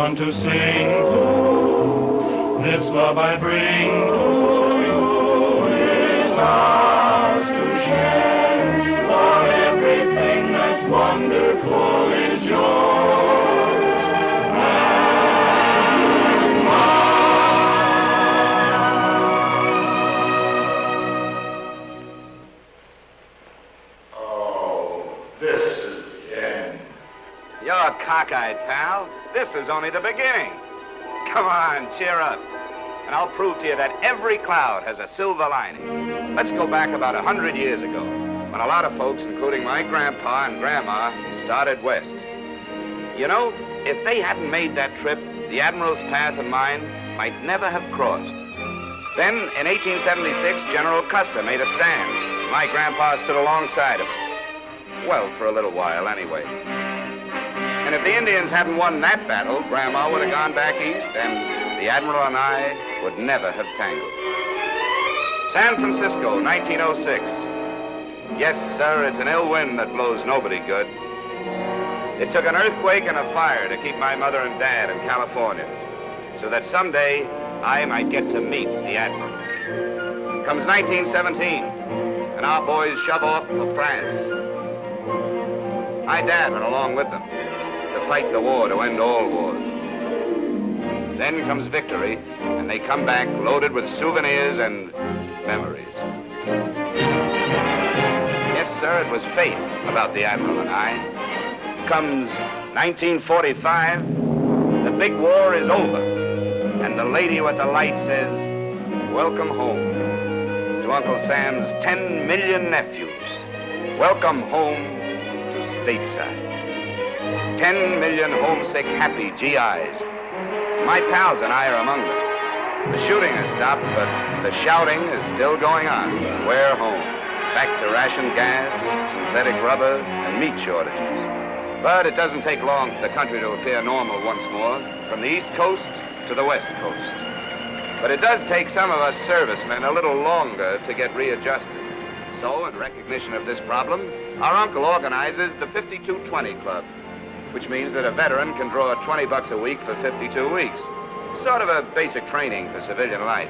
one to sing to. This love I bring to you is ours to share. For everything that's wonderful is yours and mine. Oh, this is the end. You're cockeyed, pal. This is only the beginning. Come on, cheer up. And I'll prove to you that every cloud has a silver lining. Let's go back about 100 years ago, when a lot of folks, including my grandpa and grandma, started west. You know, if they hadn't made that trip, the Admiral's path and mine might never have crossed. Then, in 1876, General Custer made a stand. My grandpa stood alongside of him. Well, for a little while, anyway. And if the Indians hadn't won that battle, Grandma would have gone back east, and the Admiral and I would never have tangled. San Francisco, 1906. Yes, sir, it's an ill wind that blows nobody good. It took an earthquake and a fire to keep my mother and dad in California, so that someday I might get to meet the Admiral. Comes 1917, and our boys shove off for France. My dad went along with them to fight the war to end all wars. Then comes victory, and they come back loaded with souvenirs and memories. Yes, sir, it was fate about the Admiral and I. Comes 1945, the big war is over, and the lady with the light says, welcome home to Uncle Sam's 10 million nephews. Welcome home to stateside. 10 million homesick, happy GIs. My pals and I are among them. The shooting has stopped, but the shouting is still going on. We're home. Back to ration gas, synthetic rubber, and meat shortages. But it doesn't take long for the country to appear normal once more, from the East Coast to the West Coast. But it does take some of us servicemen a little longer to get readjusted. So, in recognition of this problem, our uncle organizes the 5220 Club, which means that a veteran can draw $20 a week for 52 weeks. Sort of a basic training for civilian life.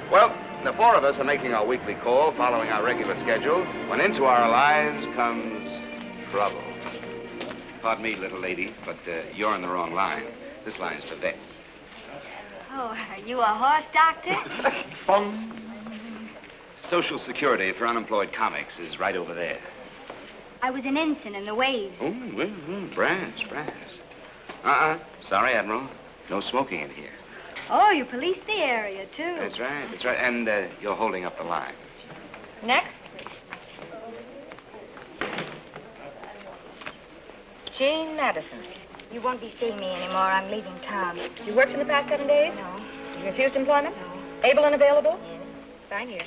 Well, the four of us are making our weekly call, following our regular schedule, when into our lives comes trouble. Pardon me, little lady, but you're in the wrong line. This line's for vets. Oh, are you a horse doctor? Bong. Social Security for unemployed comics is right over there. I was an ensign in the waves. Oh, brass. Sorry, Admiral. No smoking in here. Oh, you policed the area, too. That's right. And you're holding up the line. Next. Jane Madison. You won't be seeing me anymore. I'm leaving town. You worked in the past 7 days? No. You refused employment? No. Able and available? Yes. Sign here.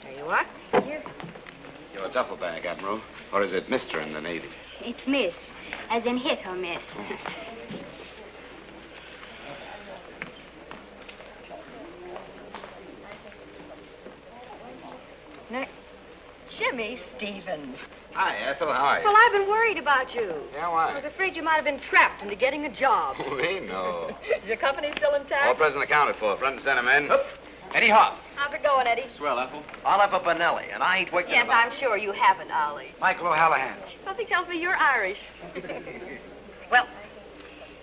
There you are. Here. You're a duffel bag, Admiral. Or is it Mr. in the Navy? It's Miss, as in hit or miss. Oh. Next. Jimmy Stevens. Hi, Ethel. How are you? Well, I've been worried about you. Yeah, I why? was afraid you might have been trapped into getting a job. We know. Is your company still intact? All present accounted for. Front and center, men. Eddie Hop. How's it going, Eddie? Swell, Ethel. I'll have a Benelli, and I ain't wicked Yes, about I'm sure you haven't, Ollie. Michael O'Hallahan. Something tells me you're Irish. Well,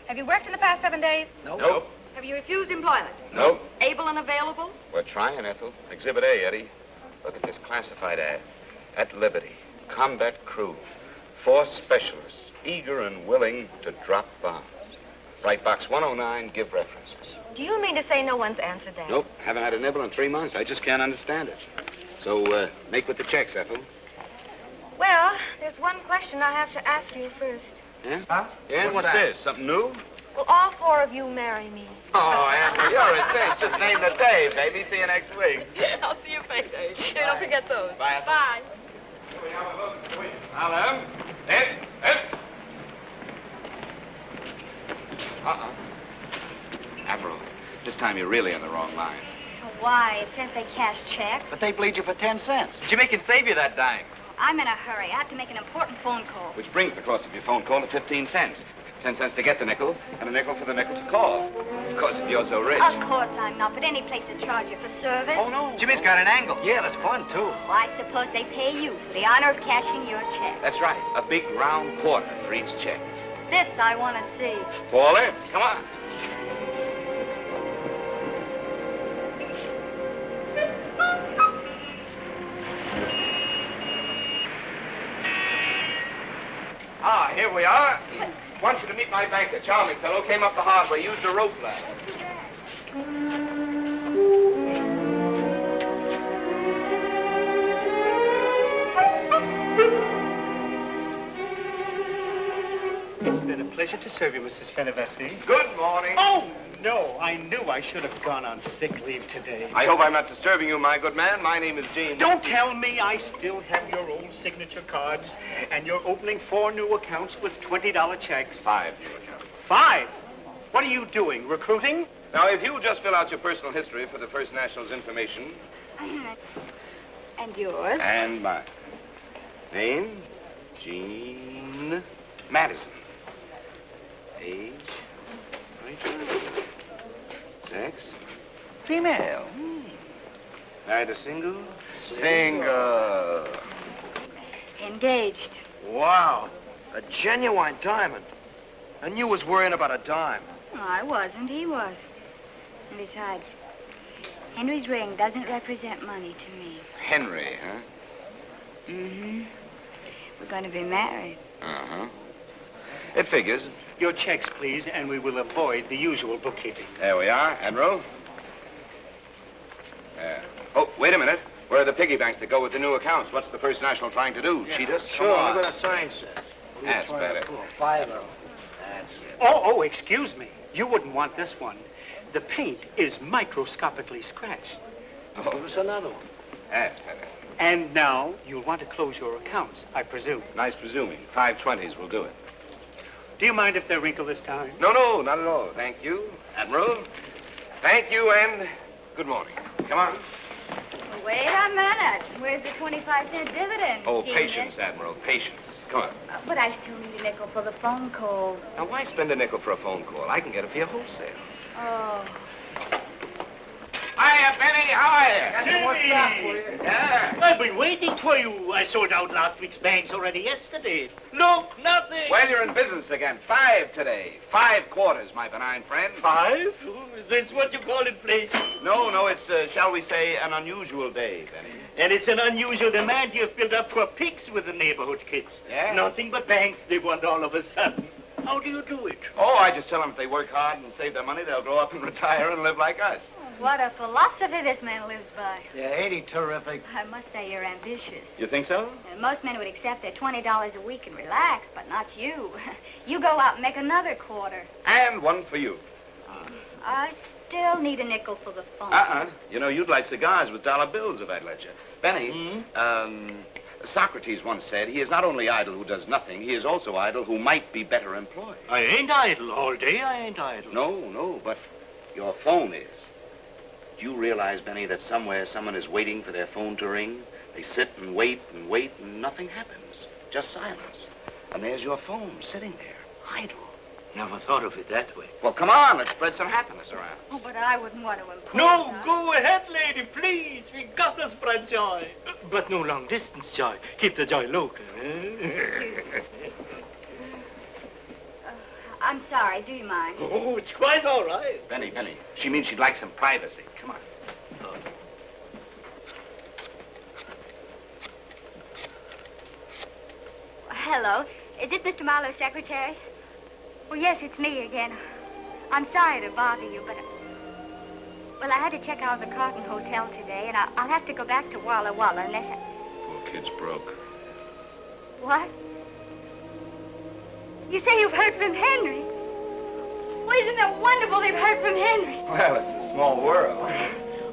have you worked in the past 7 days? Nope. Have you refused employment? Nope. Able and available? We're trying, Ethel. Exhibit A, Eddie. Look at this classified ad. At Liberty, combat crew. 4 specialists, eager and willing to drop bombs. Write box 109, give references. Do you mean to say no one's answered that? Nope, haven't had a nibble in 3 months. I just can't understand it. So, make with the checks, Ethel. Well, there's one question I have to ask you first. Yeah? Huh? Yeah, what's this? Something new? Will all 4 of you marry me? Oh, Ethel, you're a saint. Just name the day, baby. See you next week. I'll see you payday. Hey, don't forget those. Bye, Ethel. Bye. Hello. Admiral, this time you're really on the wrong line. Why? Since they cash checks? But they bleed you for 10 cents. Jimmy can save you that dime. I'm in a hurry. I have to make an important phone call. Which brings the cost of your phone call to 15 cents. 10 cents to get the nickel, and a nickel for the nickel to call. Of course, if you're so rich. Of course I'm not, but any place that charge you for service. Oh, no. Jimmy's got an angle. Yeah, that's fun, too. Well, I suppose they pay you for the honor of cashing your check. That's right. A big round quarter for each check. This I want to see. Paula, come on. Ah, here we are. Want you to meet my banker, charming fellow. Came up the hard way, used a rope ladder. It's been a pleasure to serve you, Mrs. Fenivesi. Good morning. Oh, no, I knew I should have gone on sick leave today. I hope I'm not disturbing you, my good man. My name is James. Don't tell me I still have your old signature cards, and you're opening 4 new accounts with $20 checks. 5 new accounts. 5? What are you doing, recruiting? Now, if you'll just fill out your personal history for the First National's information. And yours? And mine. Name, Jean Madison. Age, 22. Sex, female. Married or single? Single. Engaged. Wow. A genuine diamond. And you was worrying about a dime. No, I wasn't. He was. And besides, Henry's ring doesn't represent money to me. Henry, huh? Mm-hmm. We're going to be married. Uh-huh. It figures. Your checks, please, and we will avoid the usual bookkeeping. There we are, Admiral. There. Oh, wait a minute. Where are the piggy banks that go with the new accounts? What's the First National trying to do? Cheat us? Sure, Come on. look what a sign says. That's better. 5 of them. That's it. Oh, excuse me. You wouldn't want this one. The paint is microscopically scratched. Oh, Give us another one. that's better. And now you'll want to close your accounts, I presume. Nice presuming. 5 20s will do it. Do you mind if they're wrinkled this time? No, not at all. Thank you, Admiral. Thank you, and good morning. Come on. Well, wait a minute. Where's the 25-cent dividend? Oh, genius? patience, Admiral, patience. Come on. But I still need a nickel for the phone call. Now, why spend a nickel for a phone call? I can get it for you wholesale. Oh. Hiya, Benny. How are you? What's up? Yeah. I've been waiting for you. I sold out last week's bags already yesterday. Look, nothing. Well, you're in business again. 5 today. 5 quarters, my benign friend. 5? Is this what you call inflation? No, it's, shall we say, an unusual day, Benny. And it's an unusual demand you've built up for pigs with the neighborhood kids. Yeah? Nothing but banks they want all of a sudden. How do you do it? Oh, I just tell them if they work hard and save their money, they'll grow up and retire and live like us. What a philosophy this man lives by. Yeah, ain't he terrific? I must say you're ambitious. You think so? And most men would accept their $20 a week and relax, but not you. You go out and make another quarter. And one for you. I still need a nickel for the phone. You know, you'd like cigars with dollar bills if I'd let you. Benny, Socrates once said, he is not only idle who does nothing, he is also idle who might be better employed. I ain't idle all day. I ain't idle. No, but your phone is. Do you realize, Benny, that somewhere someone is waiting for their phone to ring? They sit and wait, and nothing happens. Just silence. And there's your phone sitting there, idle. Never thought of it that way. Well, come on, let's spread some happiness around. Oh, but I wouldn't want to impose. No, on- go ahead, lady, please. We got to spread joy. But no long-distance joy. Keep the joy local. I'm sorry. Do you mind? Oh, it's quite all right. Benny, she means she'd like some privacy. Come on. Hello. Is it Mr. Marlowe's secretary? Well, yes, it's me again. I'm sorry to bother you, but... Well, I had to check out of the Carlton Hotel today, and I'll have to go back to Walla Walla unless I... Poor kid's broke. What? You say you've heard from Henry? Well, isn't that wonderful they've heard from Henry? Well, it's a small world.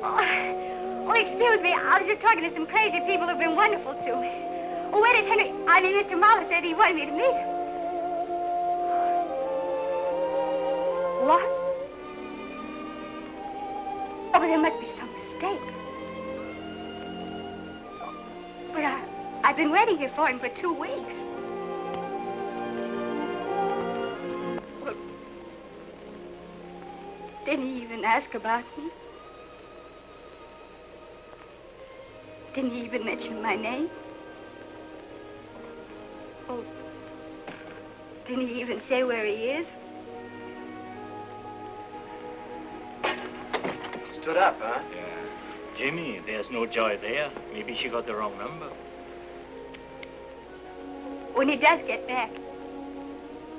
Oh, excuse me. I was just talking to some crazy people who've been wonderful to me. Oh, where did Henry... I mean, Mr. Marlowe said he wanted me to meet him. What? Oh, but there must be some mistake. But I I've been waiting here for him for 2 weeks. Well, didn't he even ask about me? Didn't he even mention my name? Oh, didn't he even say where he is? Stood up, huh? Yeah. Jimmy, there's no joy there. Maybe she got the wrong number. When he does get back,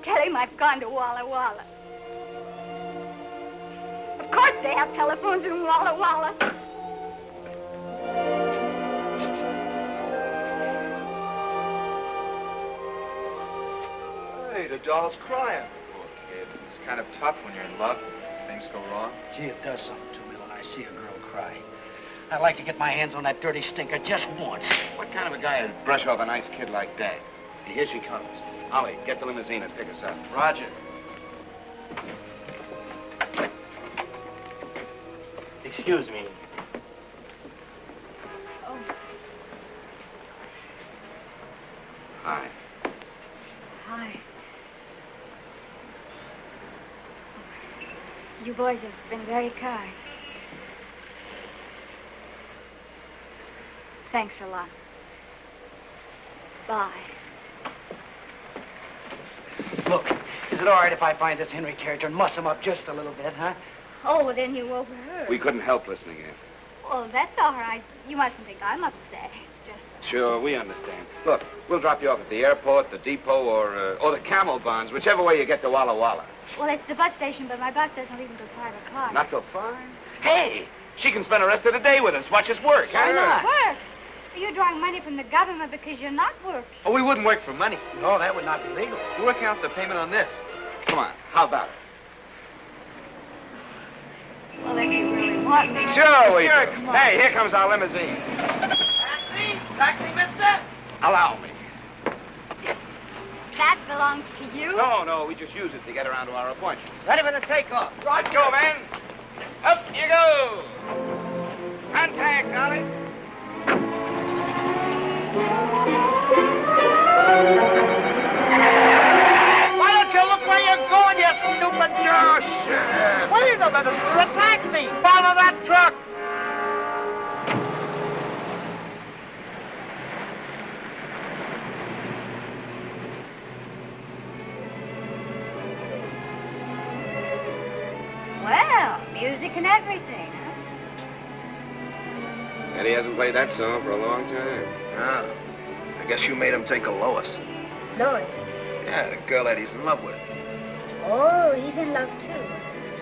tell him I've gone to Walla Walla. Of course they have telephones in Walla Walla. Hey, the doll's crying. Poor kid. It's kind of tough when you're in love. Things go wrong. Gee, it does something to me when I see a girl cry. I'd like to get my hands on that dirty stinker just once. What kind of a guy would brush off a nice kid like that? Here she comes. Ollie, get the limousine and pick us up. Roger. Excuse me. Oh, Hi. hi. You boys have been very kind. Thanks a lot. Bye. Look, is it all right if I find this Henry character and muss him up just a little bit, huh? Oh, well, then you overheard. We couldn't help listening in. Well, that's all right. You mustn't think I'm upset. Just... Sure, we understand. Look, we'll drop you off at the airport, the depot, or the Camel Barns, whichever way you get to Walla Walla. Well, it's the bus station, but my bus doesn't leave until 5 o'clock. Not till 5? Hey, she can spend the rest of the day with us. Watch us work. Why not? Work? Are you drawing money from the government because you're not working? Oh, we wouldn't work for money. No, that would not be legal. We're working out the payment on this. Come on, how about it? Well, if you really want me... Sure we Sure, do. come on. Hey, here comes our limousine. Taxi! Taxi, mister! Allow me. That belongs to you? No, we just use it to get around to our appointments. Ready for the takeoff. Let's go, man. Up you go. Contact, Ollie. Why don't you look where you're going, you stupid jerk? Wait a minute, it's a taxi. Follow that truck. Well, music and everything, huh? Eddie hasn't played that song for a long time. Ah, I guess you made him take a Lois. Lois. Yeah, the girl that he's in love with. Oh, he's in love, too.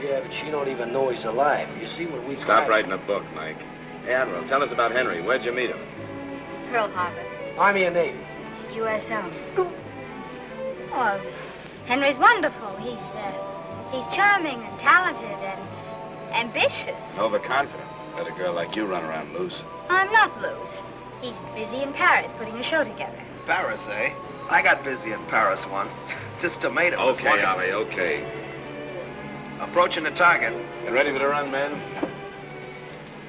Yeah, but she don't even know he's alive. You see what we Stop writing a book, Mike. Hey, Admiral, tell us about Henry. Where'd you meet him? Pearl Harbor. Army and Navy. U.S. Army. Oh, Henry's wonderful. He's charming and talented and ambitious. Overconfident. Let a girl like you run around loose. I'm not loose. He's busy in Paris putting a show together. Paris, eh? I got busy in Paris once. Just tomato. Okay, Ollie, okay. Approaching the target. Get ready for the run, men.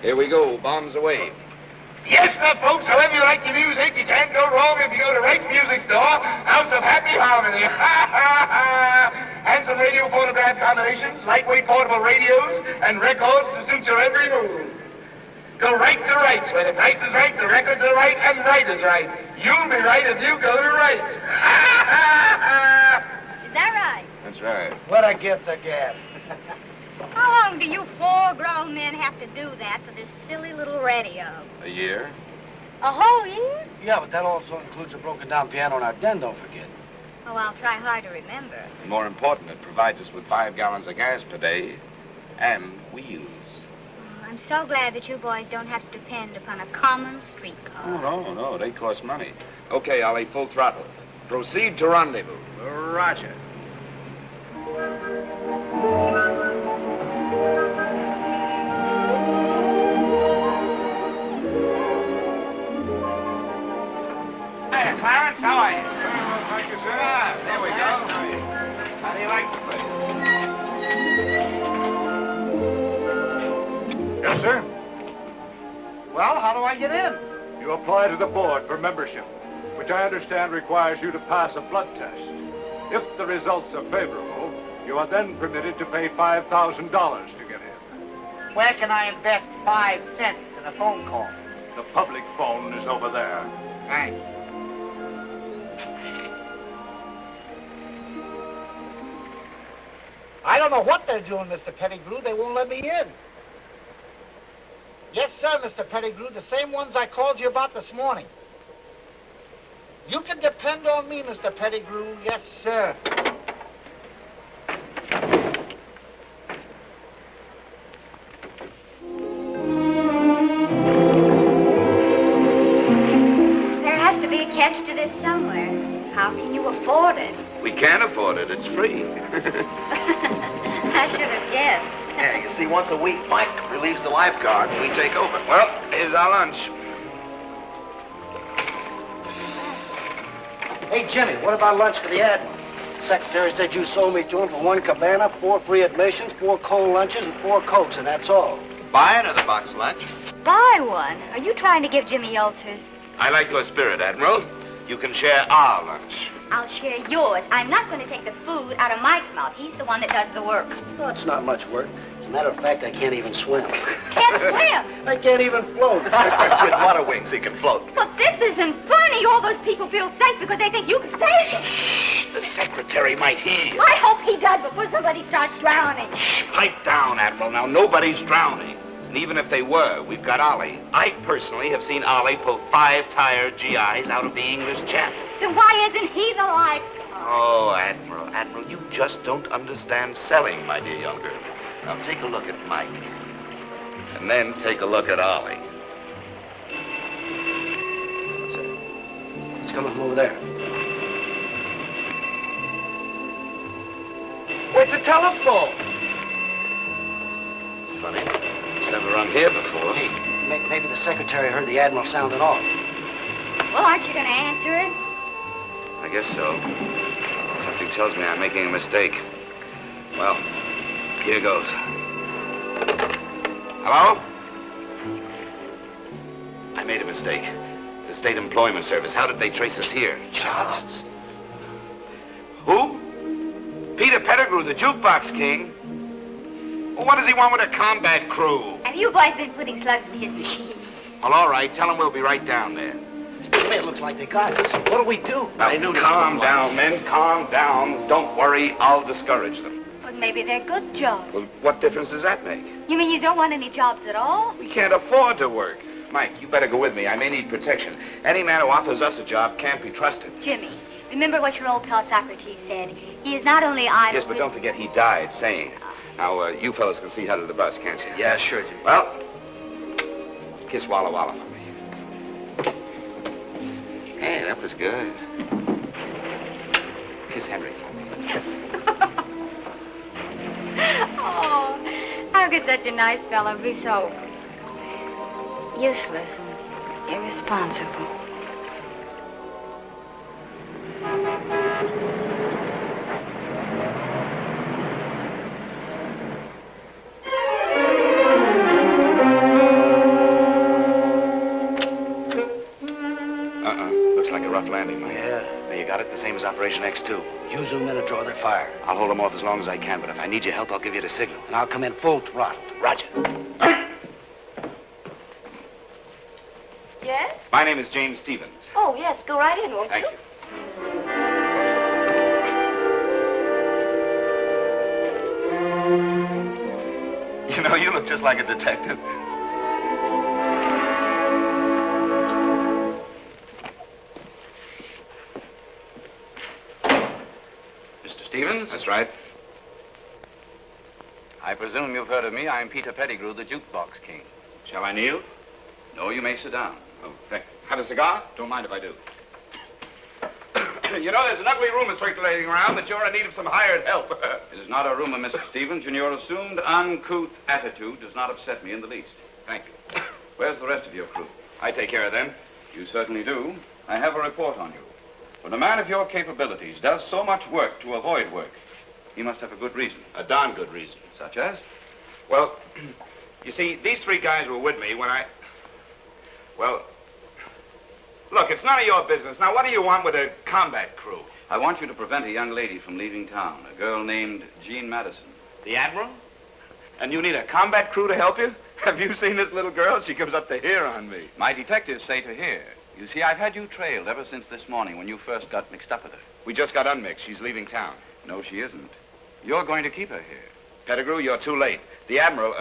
Here we go. Bombs away. Yes, sir, folks, however you like your music, you can't go wrong if you go to Wright's Music Store, House of Happy Harmony. Handsome radio phonograph combinations, lightweight portable radios, and records to suit your every mood. Go right to Wright's, where the price is right, the records are right, and right is right. You'll be right if you go to Wright's. Is that right? That's right. What a gift the gab. How long do you 4 grown men have to do that for this silly little radio? A year? A whole year? Yeah, but that also includes a broken down piano in our den, don't forget. Oh, I'll try hard to remember. And more important, it provides us with 5 gallons of gas per day and wheels. Oh, I'm so glad that you boys don't have to depend upon a common streetcar. Oh, no, they cost money. Okay, Ollie, full throttle. Proceed to rendezvous. Roger. Hey, Clarence, how are you? Thank you, sir. There we go. How do you like the place? Yes, sir. Well, how do I get in? You apply to the board for membership. which I understand requires you to pass a blood test. If the results are favorable, you are then permitted to pay $5,000 to get in. Where can I invest 5 cents in a phone call? The public phone is over there. Thanks. I don't know what they're doing, Mr. Pettigrew. They won't let me in. Yes, sir, Mr. Pettigrew, the same ones I called you about this morning. You can depend on me, Mr. Pettigrew. Yes, sir. There has to be a catch to this somewhere. How can you afford it? We can't afford it. It's free. I should have guessed. Yeah, you see, once a week, Mike relieves the lifeguard and we take over. Well, here's our lunch. Hey, Jimmy, what about lunch for the Admiral? Secretary said you sold me to him for 1 cabana, 4 free admissions, 4 cold lunches, and 4 Cokes, and that's all. Buy another box lunch. Buy one? Are you trying to give Jimmy ulcers? I like your spirit, Admiral. You can share our lunch. I'll share yours. I'm not going to take the food out of Mike's mouth. He's the one that does the work. Well, it's not much work. As a matter of fact, I can't even swim. Can't swim? I can't even float. With water wings, he can float. But this isn't funny. All those people feel safe because they think you can save them. The secretary might hear you. I hope he does before somebody starts drowning. Pipe down, Admiral. Now, nobody's drowning. And even if they were, we've got Ollie. I personally have seen Ollie pull 5 tired GIs out of the English Channel. Then why isn't he the life? Oh, Admiral, you just don't understand selling, my dear young girl. Now, take a look at Mike. And then take a look at Ollie. It's coming from over there. Where's the telephone? Funny. It's never rung here before. Hey, maybe the secretary heard the Admiral sounding off. Well, aren't you going to answer it? I guess so. Something tells me I'm making a mistake. Well, here goes. Hello? I made a mistake. The State Employment Service. How did they trace us here? Jobs. Who? Peter Pettigrew, the jukebox king. Well, what does he want with a combat crew? Have you boys been putting slugs in his machine? Well, all right. Tell him we'll be right down there. It looks like they got us. What do we do? Now, calm down, men. Calm down. Don't worry. I'll discourage them. Well, maybe they're good jobs. Well, what difference does that make? You mean you don't want any jobs at all? We can't afford to work. Mike, you better go with me. I may need protection. Any man who offers us a job can't be trusted. Jimmy, remember what your old pal Socrates said. He is not only idle... Yes, but don't forget he died saying it. Now, you fellas can see how to the bus, can't you? Yeah, sure, Jimmy. Well, kiss Walla Walla for me. Hey, that was good. Kiss Hendrix for me. Oh, how could such a nice fellow be so useless and irresponsible? Looks like a rough landing, Mike. Yeah. Now, you got it the same as Operation X2. You zoom in and draw their fire. I'll hold them off as long as I can, but if I need your help, I'll give you the signal. And I'll come in full throttle. Roger. Yes? My name is James Stevens. Oh, yes. Go right in, won't Thank you? You know, you look just like a detective. Mr. Stevens? That's right. I presume you've heard of me. I'm Peter Pettigrew, the jukebox king. Shall I kneel? No, you may sit down. Oh, thank you. Have a cigar? Don't mind if I do. You know, there's an ugly rumor circulating around that you're in need of some hired help. It is not a rumor, Mr. Stevens, and your assumed uncouth attitude does not upset me in the least. Thank you. Where's the rest of your crew? I take care of them. You certainly do. I have a report on you. When a man of your capabilities does so much work to avoid work, he must have a good reason. A darn good reason. Such as? Well, you see, these 3 guys were with me when I... Well, Look, it's none of your business. Now, what do you want with a combat crew? I want you to prevent a young lady from leaving town, a girl named Jean Madison. The Admiral? And you need a combat crew to help you? Have you seen this little girl? She comes up to here on me. My detectives say to here. You see, I've had you trailed ever since this morning when you first got mixed up with her. We just got unmixed. She's leaving town. No, she isn't. You're going to keep her here. Pettigrew, you're too late. The Admiral,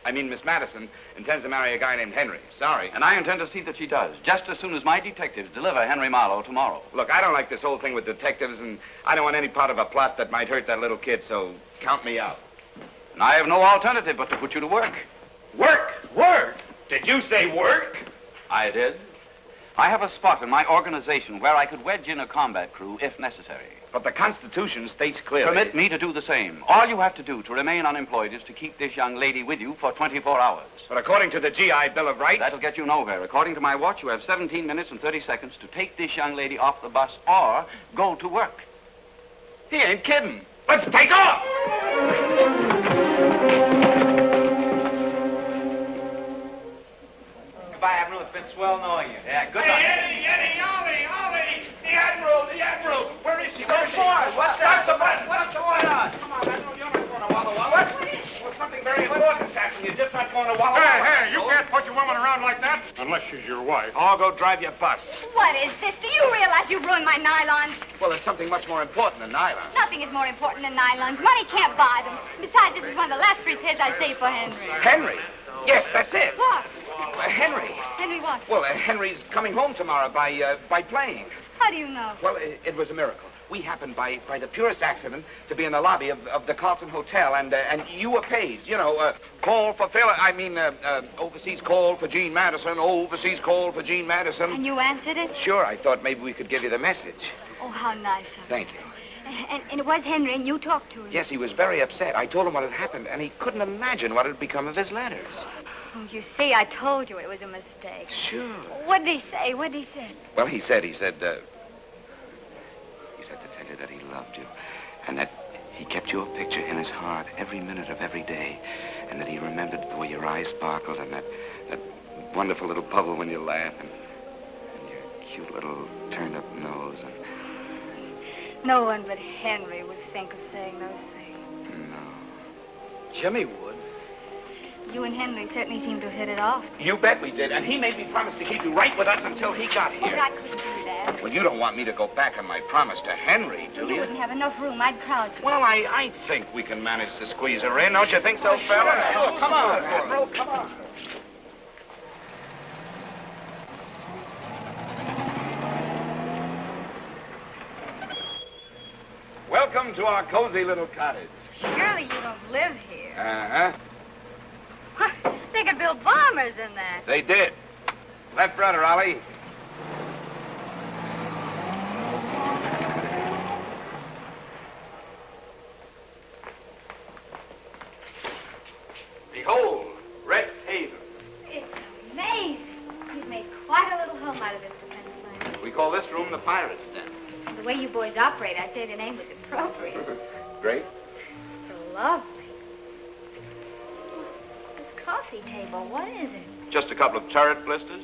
Miss Madison, intends to marry a guy named Henry. Sorry. And I intend to see that she does, just as soon as my detectives deliver Henry Marlowe tomorrow. Look, I don't like this whole thing with detectives, and I don't want any part of a plot that might hurt that little kid, so count me out. And I have no alternative but to put you to work. Work? Work? Did you say work? I did. I have a spot in my organization where I could wedge in a combat crew if necessary. But the Constitution states clearly... Permit me to do the same. All you have to do to remain unemployed is to keep this young lady with you for 24 hours. But according to the GI Bill of Rights... That'll get you nowhere. According to my watch, you have 17 minutes and 30 seconds to take this young lady off the bus or go to work. He ain't kidding. Let's take off! Goodbye, Admiral. It's been swell knowing you. Yeah, good luck. Hey, Eddie, Ollie! The Admiral! Where is she? Where's she? What's Stop the bus! What's going on? Come on, Admiral, you're not going to Walla Walla. What? Well, something very important's happening. You're just not going to Walla Walla. Hey, you can't put your woman around like that. Unless she's your wife. I'll go drive your bus. What is this? Do you realize you ruined my nylons? Well, there's something much more important than nylon. Nothing is more important than nylons. Money can't buy them. Besides, this is one of the last 3 pairs I saved for Henry. Henry? Yes, that's it. What? Henry. Henry what? Well, Henry's coming home tomorrow by plane. How do you know? Well, it was a miracle. We happened by the purest accident to be in the lobby of the Carlton Hotel, and you were paged. You know, call for overseas call for Jean Madison, overseas call for Jean Madison. And you answered it? Sure, I thought maybe we could give you the message. Oh, how nice of you. Thank you. And it was Henry, and you talked to him? Yes, he was very upset. I told him what had happened, and he couldn't imagine what had become of his letters. Oh, you see, I told you it was a mistake. Sure. What did he say? What did he say? Well, he said to tell you that he loved you, and that he kept your picture in his heart every minute of every day, and that he remembered the way your eyes sparkled, and that wonderful little bubble when you laugh, and your cute little turned-up nose, and... No one but Henry would think of saying those things. No. Jimmy would. You and Henry certainly seem to have hit it off. You bet we did, and he made me promise to keep you right with us until he got here. But I couldn't do that. Well, you don't want me to go back on my promise to Henry, do you? You wouldn't have enough room. I'd crowd you. Well, I think we can manage to squeeze her in. Don't you think so, fella? Sure. Come on, Admiral, come on. Welcome to our cozy little cottage. Surely you don't live here. Uh-huh. They could build bombers in there. They did. Left rudder, Ollie. Behold, Rest Haven. It's amazing. You've made quite a little home out of this defense line. We call this room the Pirate's Den. The way you boys operate, I'd say the name was appropriate. Great. So lovely. This coffee table, what is it? Just a couple of turret blisters.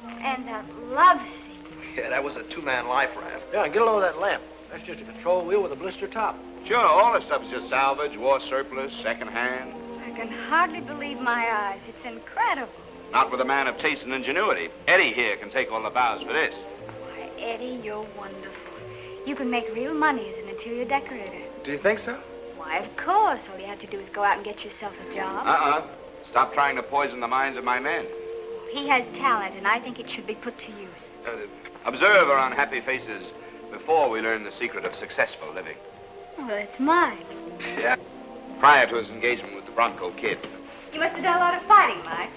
And a love seat. Yeah, that was a two-man life raft. Yeah, get a load of that lamp. That's just a control wheel with a blister top. Sure, all this stuff is just salvage, war surplus, second-hand. I can hardly believe my eyes. It's incredible. Not with a man of taste and ingenuity. Eddie here can take all the bows for this. Why, Eddie, you're wonderful. You can make real money as an interior decorator. Do you think so? Why, of course. All you have to do is go out and get yourself a job. Stop trying to poison the minds of my men. He has talent, and I think it should be put to use. Observe our unhappy faces before we learn the secret of successful living. Well, it's mine. Yeah. Prior to his engagement with the Bronco Kid. You must have done a lot of fighting, Mike.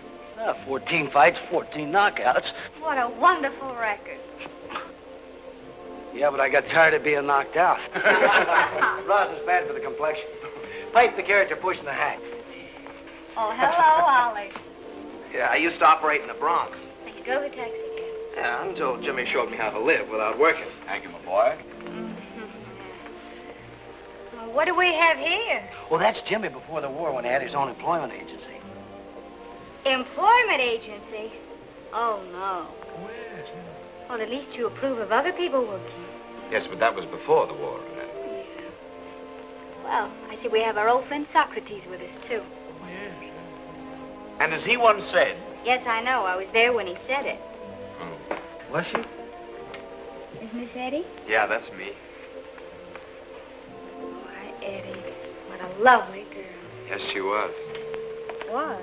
14 fights, 14 knockouts. What a wonderful record. Yeah, but I got tired of being knocked out. Rosin's bad for the complexion. Pipe the character pushing the hack. Oh, hello, Ollie. Yeah, I used to operate in the Bronx. Now, you drove a taxi cab. Yeah, until Jimmy showed me how to live without working. Thank you, my boy. Well, what do we have here? Well, that's Jimmy before the war when he had his own employment agency. Employment agency? Oh, no. Oh, yes. Well, at least you approve of other people working. Yes, but that was before the war. Well, I see we have our old friend Socrates with us, too. Oh, yes. And as he once said... Yes, I know. I was there when he said it. Oh. Was she? Is Miss Eddie? Yeah, that's me. Why, Eddie, what a lovely girl. Yes, she was. What?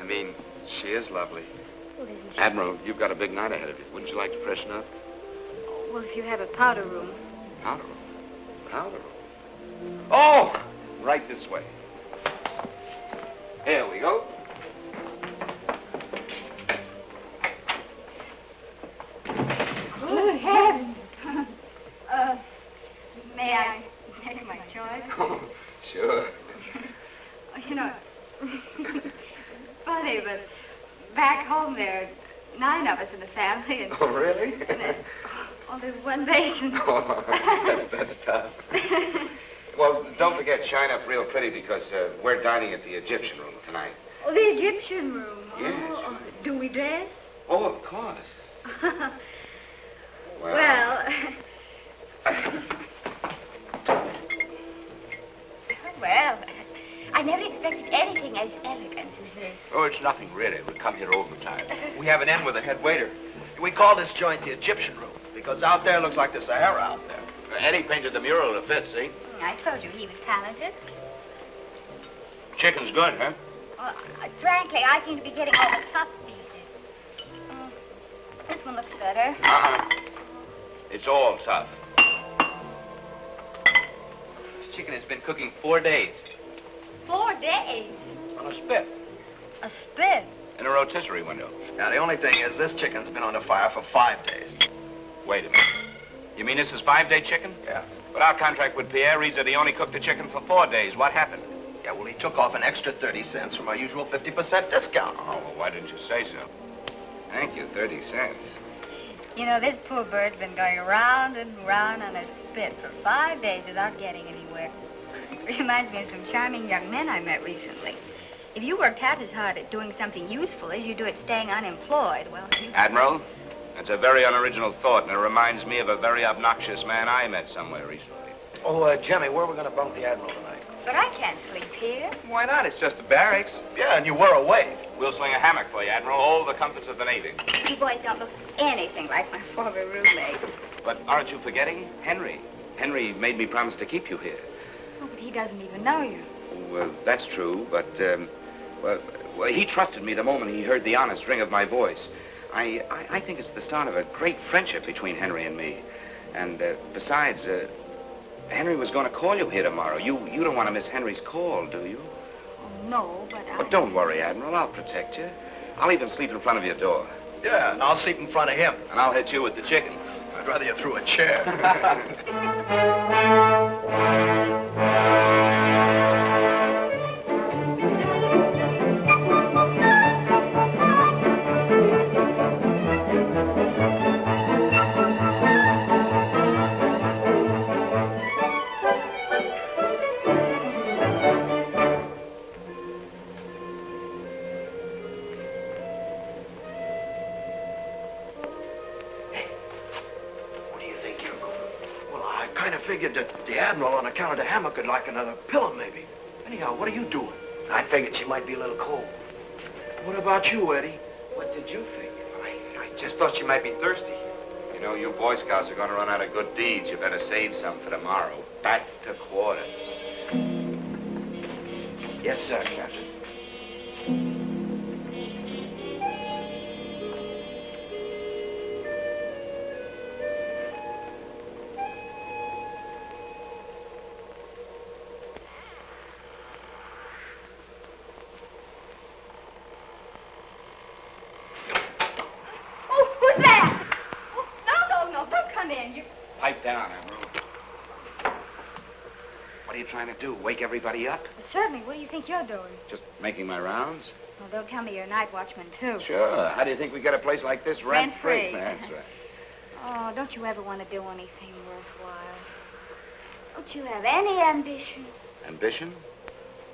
I mean, she is lovely. Well, isn't she? Admiral, you've got a big night ahead of you. Wouldn't you like to freshen up? Well, if you have a powder room. Powder room. Powder room. Oh! Right this way. Here we go. Good heavens. May I make my choice? Oh, sure. You know, funny, but back home there are 9 of us in the family, and... Oh, really? Oh, there's one vacant. Oh, that's tough. Well, don't forget, shine up real pretty because we're dining at the Egyptian room tonight. Oh, the Egyptian room. Yes. Oh, do we dress? Oh, of course. Well, well, I never expected anything as elegant as this. Oh, it's nothing, really. We come here all the time. We have an in with the head waiter. We call this joint the Egyptian room because out there looks like the Sahara out there. Eddie painted the mural to fit, see? I told you he was talented. Chicken's good, huh? Well, frankly, I seem to be getting all the tough pieces. This one looks better. Uh-huh. It's all tough. This chicken has been cooking 4 days. 4 days? On a spit. A spit? In a rotisserie window. Now, the only thing is this chicken's been on the fire for 5 days. Wait a minute. You mean this is 5-day chicken? Yeah. But our contract with Pierre reads that he only cooked the chicken for 4 days. What happened? Yeah, well, he took off an extra 30 cents from our usual 50% discount. Oh, well, why didn't you say so? Thank you, 30 cents. You know, this poor bird's been going round and round on a spit for 5 days without getting anywhere. Reminds me of some charming young men I met recently. If you worked half as hard at doing something useful as you do at staying unemployed, well, you... Admiral, that's a very unoriginal thought, and it reminds me of a very obnoxious man I met somewhere recently. Oh, Jemmy, where are we going to bunk the Admiral tonight? But I can't sleep here. Why not? It's just the barracks. Yeah, and you were away. We'll swing a hammock for you, Admiral. All the comforts of the Navy. You boys don't look anything like my former roommate. But aren't you forgetting Henry? Henry made me promise to keep you here. Oh, but he doesn't even know you. Well, that's true, but, well, he trusted me the moment he heard the honest ring of my voice. I think it's the start of a great friendship between Henry and me. And, besides, Henry was going to call you here tomorrow. You don't want to miss Henry's call, do you? Oh, no, but I... But don't worry, Admiral. I'll protect you. I'll even sleep in front of your door. Yeah, and I'll sleep in front of him. And I'll hit you with the chicken. I'd rather you threw a chair. Figured that the Admiral, on account of the hammock, could like another pillow, maybe. Anyhow, what are you doing? I figured she might be a little cold. What about you, Eddie? What did you figure? I just thought she might be thirsty. You know, you Boy Scouts are going to run out of good deeds. You better save some for tomorrow. Back to quarters. Yes, sir, Captain. Pipe down, Admiral. What are you trying to do? Wake everybody up? Certainly. What do you think you're doing? Just making my rounds. Well, they'll tell me you're a night watchman, too. Sure. How do you think we get a place like this rent-free? Rent-free. That's right. Oh, don't you ever want to do anything worthwhile? Don't you have any ambition? Ambition?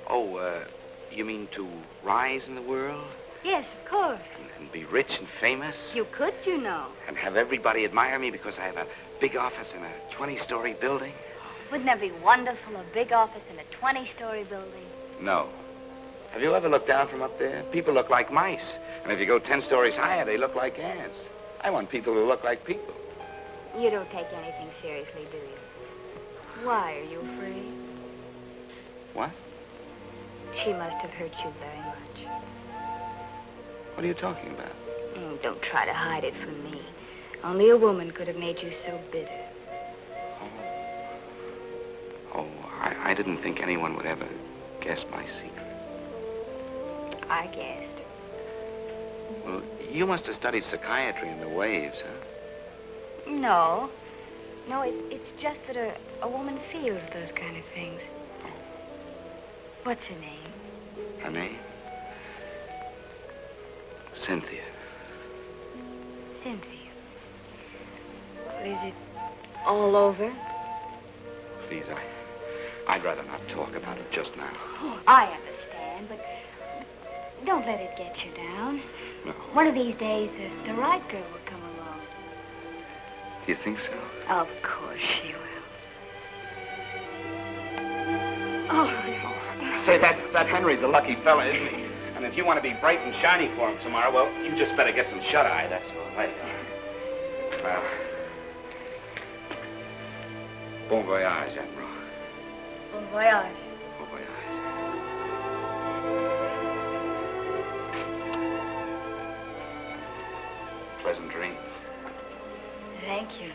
Oh, you mean to rise in the world? Yes, of course. And be rich and famous. You could, you know. And have everybody admire me because I have a big office in a 20-story building. Wouldn't that be wonderful, a big office in a 20-story building? No. Have you ever looked down from up there? People look like mice. And if you go 10 stories higher, they look like ants. I want people who look like people. You don't take anything seriously, do you? Why, are you afraid? What? She must have hurt you very much. What are you talking about? Don't try to hide it from me. Only a woman could have made you so bitter. I didn't think anyone would ever guess my secret. I guessed. Well, you must have studied psychiatry in the waves, huh? No. No, it's just that a woman feels those kind of things. What's her name? Her name? Cynthia. Cynthia. Well, is it all over? Please, I'd rather not talk about it just now. Oh, I understand, but don't let it get you down. No. One of these days, the right girl will come along. Do you think so? Of course she will. Oh. Say, that Henry's a lucky fella, isn't he? And if you want to be bright and shiny for him tomorrow, well, you just better get some shut-eye, that's all. Well, bon voyage, Admiral. Bon voyage. Bon voyage. Pleasant dreams. Thank you.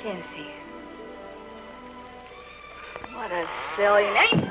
Cynthia. What a silly name.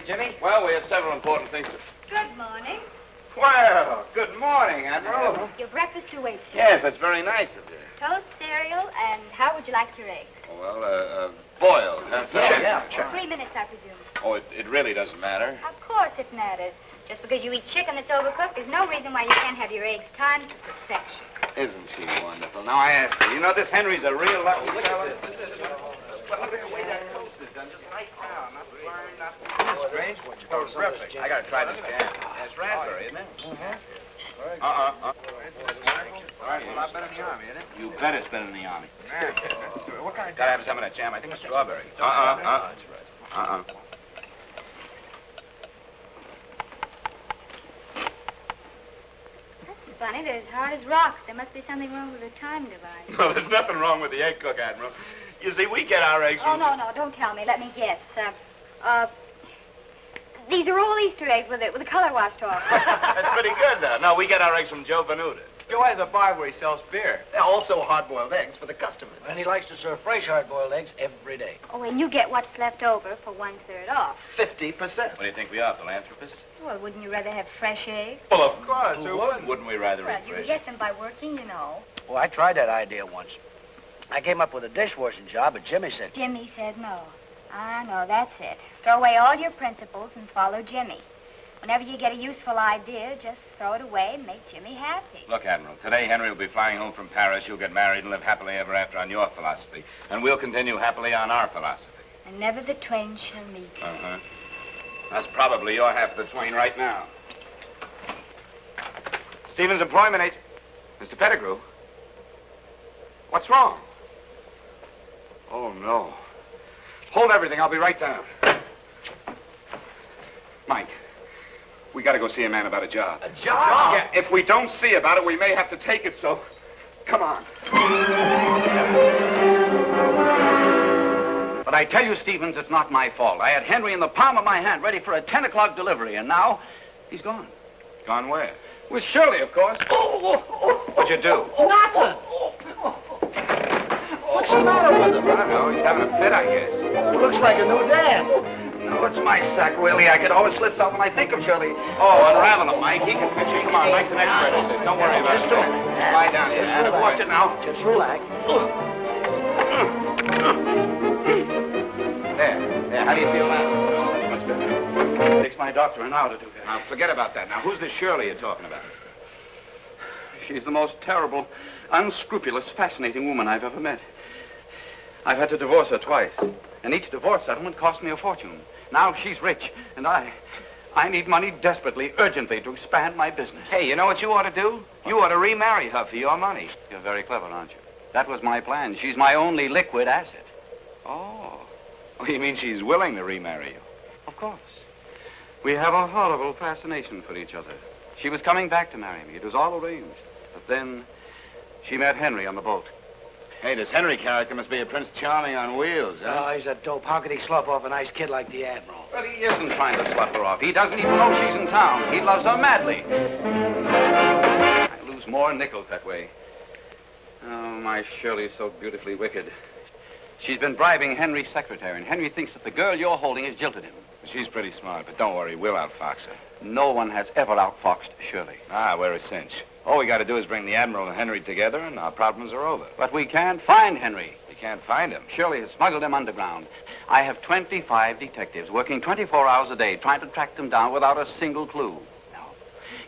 Jimmy? Well, we have several important things to... Good morning. Well, good morning, Admiral. Your breakfast awaits you. Yes, that's very nice of you. Toast, cereal, and how would you like your eggs? Well, boiled. Yeah. 3 minutes, I presume. Oh, it really doesn't matter. Of course it matters. Just because you eat chicken that's overcooked, there's no reason why you can't have your eggs timed to perfection. Isn't she wonderful? Now, I ask you, this Henry's a real lucky fella. Well, look at the way that toast is done, just right now. Not frying, not... Strange one. Oh, terrific. I gotta try this again. It's raspberry, isn't it? Mm-hmm. All right, well, I've been in the Army, isn't it? You bet it's been in the Army. What kind of... Gotta have some of that jam. I think it's strawberry. That's funny. They're as hard as rocks. There must be something wrong with the time device. No, there's nothing wrong with the egg cook, Admiral. You see, we get our eggs from... Oh, no, don't tell me. Let me guess. These are all Easter eggs with the color washed off. That's pretty good, though. No, we get our eggs from Joe Venuta. Joe has a bar where he sells beer. Also hard-boiled eggs for the customers. And he likes to serve fresh hard-boiled eggs every day. Oh, and you get what's left over for 1/3 off. 50%. What do you think we are, philanthropists? Well, wouldn't you rather have fresh eggs? Well, of course. Who wouldn't? Wouldn't we rather Well, eat you fresh? get them by working, you know. Well, I tried that idea once. I came up with a dishwashing job, but Jimmy said... Jimmy said no. I know, that's it. Throw away all your principles and follow Jimmy. Whenever you get a useful idea, just throw it away and make Jimmy happy. Look, Admiral, today Henry will be flying home from Paris. You'll get married and live happily ever after on your philosophy. And we'll continue happily on our philosophy. And never the twain shall meet. Uh-huh. That's probably your half of the twain right now. Stevens Employment Agent. Mr. Pettigrew. What's wrong? Oh, no. Hold everything. I'll be right down. Mike, we got to go see a man about a job. A job? Yeah, if we don't see about it, we may have to take it, so come on. But I tell you, Stevens, it's not my fault. I had Henry in the palm of my hand, ready for a 10 o'clock delivery, and now he's gone. Gone where? With Shirley, of course. What'd you do? Nothing. What What's the matter with him? I don't know. He's having a fit, I guess. It looks like a new dance. No, it's my sack, Willie. I could always slip out when I think of Shirley. Oh, unravel him, Mike. He can fit you. Come on, Mike's an expert at this. Don't worry about it. Just lie down here. Watch it now. Just relax. There. How do you feel now? Much better. It takes my doctor an hour to do that. Now, forget about that. Now, who's this Shirley you're talking about? She's the most terrible, unscrupulous, fascinating woman I've ever met. I've had to divorce her twice, and each divorce settlement cost me a fortune. Now she's rich, and I need money desperately, urgently, to expand my business. Hey, you know what you ought to do? You ought to remarry her for your money. You're very clever, aren't you? That was my plan. She's my only liquid asset. Oh, you mean she's willing to remarry you? Of course. We have a horrible fascination for each other. She was coming back to marry me. It was all arranged. But then she met Henry on the boat. Hey, this Henry character must be a Prince Charming on wheels, huh? Oh, he's a dope. How could he slough off a nice kid like the Admiral? But he isn't trying to slough her off. He doesn't even know she's in town. He loves her madly. I lose more nickels that way. Oh, my Shirley's so beautifully wicked. She's been bribing Henry's secretary, and Henry thinks that the girl you're holding has jilted him. She's pretty smart, but don't worry, we'll outfox her. No one has ever outfoxed Shirley. Ah, we're a cinch. All we got to do is bring the Admiral and Henry together, and our problems are over. But we can't find Henry. You can't find him. Shirley has smuggled him underground. I have 25 detectives working 24 hours a day trying to track them down without a single clue. No.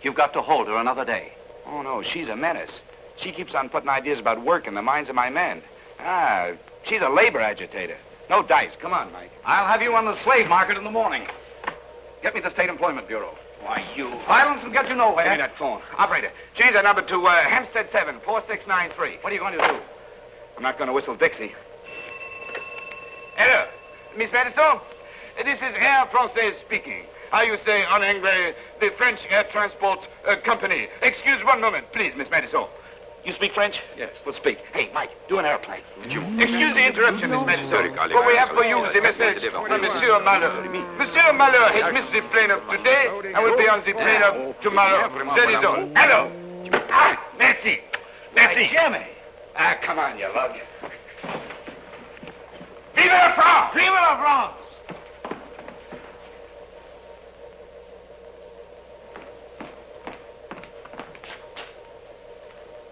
You've got to hold her another day. Oh, no, she's a menace. She keeps on putting ideas about work in the minds of my men. Ah, she's a labor agitator. No dice. Come on, Mike. I'll have you on the slave market in the morning. Get me the State Employment Bureau. Why, you... Violence will get you nowhere. Give me that phone. Operator, change that number to Hempstead 7, 4693. What are you going to do? I'm not going to whistle Dixie. Hello, Miss Madison? This is Air Française speaking. How you say en anglais, the French Air Transport Company. Excuse one moment, please, Miss Madison. You speak French? Yes, we'll speak. Hey, Mike, do an airplane. Excuse the interruption, Miss Madison. But we have for you the message from Monsieur Malheur. Monsieur Malheur has missed the plane of today and will be on the plane of tomorrow. That is all. Hello. Ah, merci. Merci. Jimmy. Ah, come on, you lug. Vive la France! Vive la France!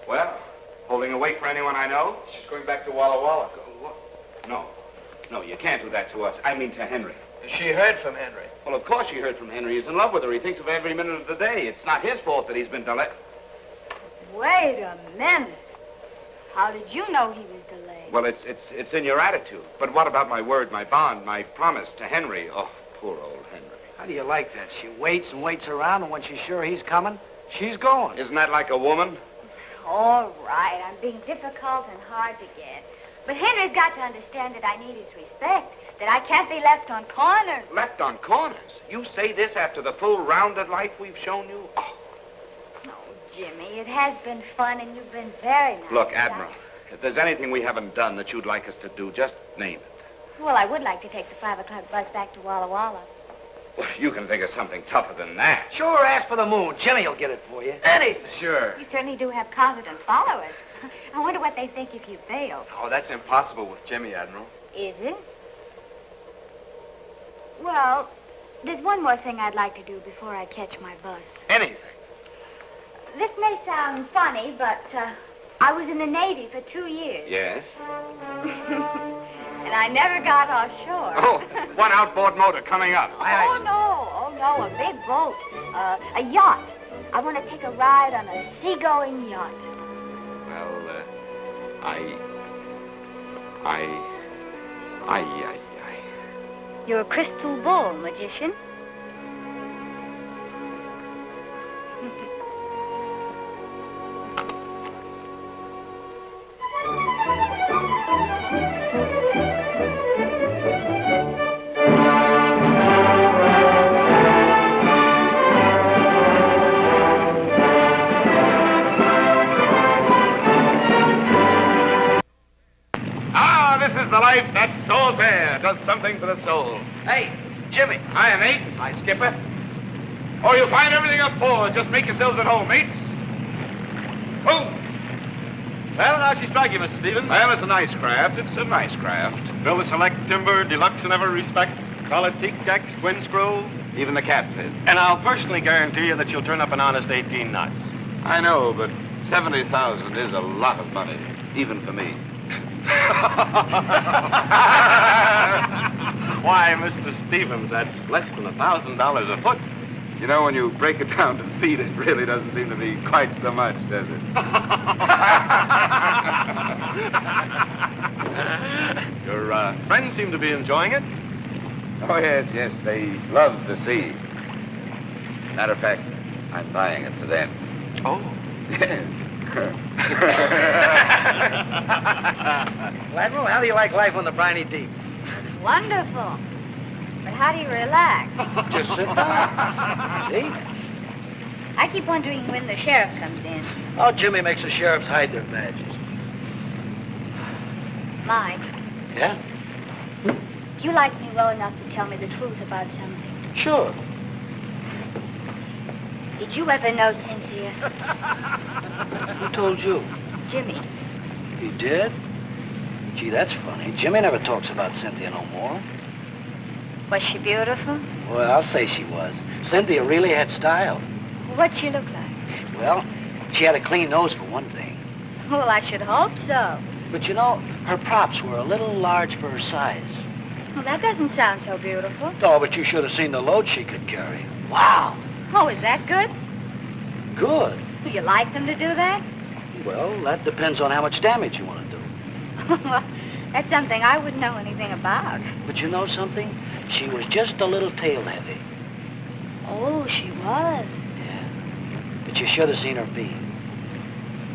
Well, holding a wait for anyone I know? She's going back to Walla Walla. No, you can't do that to us. I mean to Henry. She heard from Henry. Well, of course she heard from Henry. He's in love with her. He thinks of her every minute of the day. It's not his fault that he's been delayed. Wait a minute. How did you know he was delayed? Well, it's in your attitude. But what about my word, my bond, my promise to Henry? Oh, poor old Henry. How do you like that? She waits and waits around, and when she's sure he's coming, she's going. Isn't that like a woman? All right, I'm being difficult and hard to get. But Henry's got to understand that I need his respect, that I can't be left on corners. Left on corners? You say this after the full rounded life we've shown you? Oh. Jimmy, it has been fun, and you've been very nice. Look, Admiral, if there's anything we haven't done that you'd like us to do, just name it. Well, I would like to take the 5 o'clock bus back to Walla Walla. Well, you can think of something tougher than that. Sure, ask for the moon. Jimmy will get it for you. Anything. Sure. You certainly do have confident followers. I wonder what they think if you fail. Oh, that's impossible with Jimmy, Admiral. Is it? Well, there's one more thing I'd like to do before I catch my bus. Anything. This may sound funny, but I was in the Navy for 2 years. Yes? And I never got offshore. Oh, one outboard motor coming up. Oh, no, a big boat. A yacht. I want to take a ride on a seagoing yacht. Well, You're a crystal ball magician. That salt air does something for the soul. Hey, Jimmy. Hiya, mates. Hi, Skipper. Oh, you'll find everything up forward. Just make yourselves at home, mates. Move. Well, how'd she strike you, Mr. Stevens? Well, it's a nice craft. It's a nice craft. Built with select timber, deluxe in every respect, solid teak decks, twin screw. Even the cat fit. And I'll personally guarantee you that you'll turn up an honest 18 knots. I know, but 70,000 is a lot of money, even for me. Why, Mr. Stevens, that's less than $1,000 a foot. You know, when you break it down to feet, it really doesn't seem to be quite so much, does it? Your friends seem to be enjoying it. Oh, yes, yes, they love the sea. Matter of fact, I'm buying it for them. Oh. Yes. Well, Admiral, how do you like life on the briny deep? Wonderful. But how do you relax? Just sit down. See? I keep wondering when the sheriff comes in. Oh, Jimmy makes the sheriffs hide their badges. Mike, Yeah? do you like me well enough to tell me the truth about something? Sure. Did you ever know Cynthia? Who told you? Jimmy. You did? Gee, that's funny. Jimmy never talks about Cynthia no more. Was she beautiful? Well, I'll say she was. Cynthia really had style. What'd she look like? Well, she had a clean nose for one thing. Well, I should hope so. But you know, her props were a little large for her size. Well, that doesn't sound so beautiful. Oh, but you should have seen the load she could carry. Wow. Oh, is that good? Good. Do you like them to do that? Well, that depends on how much damage you want to do. Well, that's something I wouldn't know anything about. But you know something? She was just a little tail heavy. Oh, she was. Yeah. But you should have seen her beam.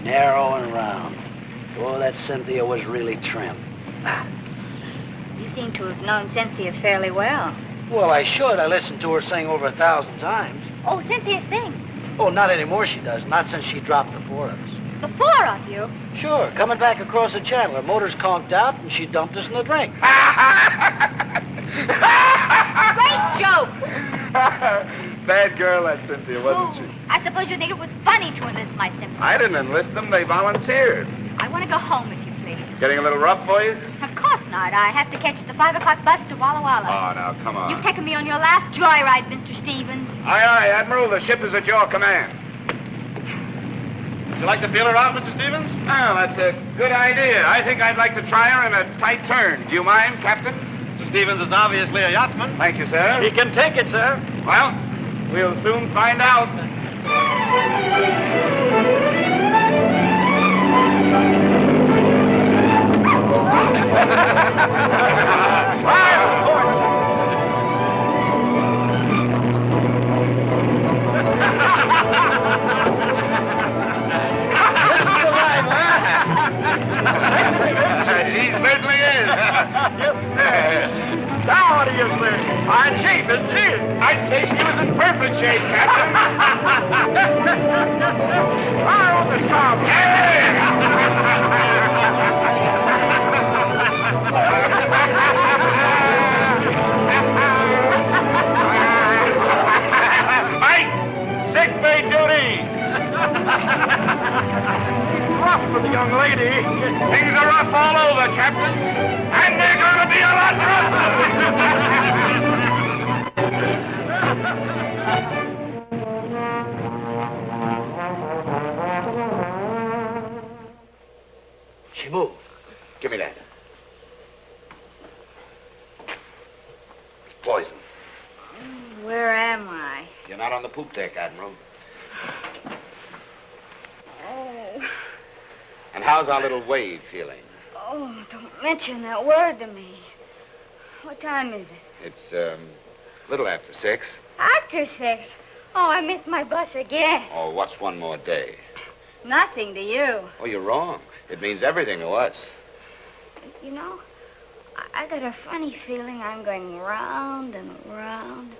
Narrow and round. Oh, that Cynthia was really trim. You seem to have known Cynthia fairly well. Well, I should. I listened to her sing over 1,000 times. Oh, Cynthia sings. Oh, not anymore she does. Not since she dropped the four of us. The four of you? Sure. Coming back across the channel. Her motor's conked out, and she dumped us in the drink. Great joke. Bad girl, that Cynthia, wasn't she? I suppose you think it was funny to enlist my sympathy. I didn't enlist them. They volunteered. I want to go home, if you please. Getting a little rough for you? Of course not. I have to catch the 5 o'clock bus to Walla Walla. Oh, now, come on. You've taken me on your last joyride, Mr. Stevens. Aye, aye, Admiral. The ship is at your command. Would you like to feel her out, Mr. Stevens? Well, that's a good idea. I think I'd like to try her in a tight turn. Do you mind, Captain? Mr. Stevens is obviously a yachtsman. Thank you, sir. He can take it, sir. Well, we'll soon find out. He certainly is. Yes, sir. Now, what do you say? Fine shape, isn't she? I'd say she was in perfect shape, Captain. Fire on this car. Mike, sick bay duty. Rough for the young lady. Things are rough all over, Captain. And they're going to be a lot She moved. Give me that. It's poison. Where am I? You're not on the poop deck, Admiral. Oh. And how's our little Wade feeling? Oh, don't mention that word to me. What time is it? It's, a little after 6. After 6. Oh, I missed my bus again. Oh, what's one more day? Nothing to you. Oh, you're wrong. It means everything to us. You know, I got a funny feeling I'm going round and round.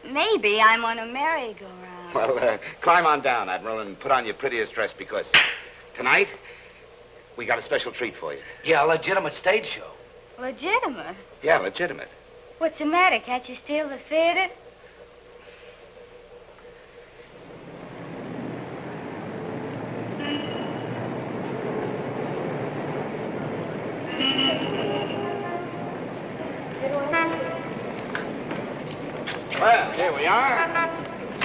Maybe I'm on a merry-go-round. Well, climb on down, Admiral, and put on your prettiest dress, because tonight we got a special treat for you. Yeah, a legitimate stage show. Legitimate? Yeah, legitimate. What's the matter? Can't you steal the theater? Here we are.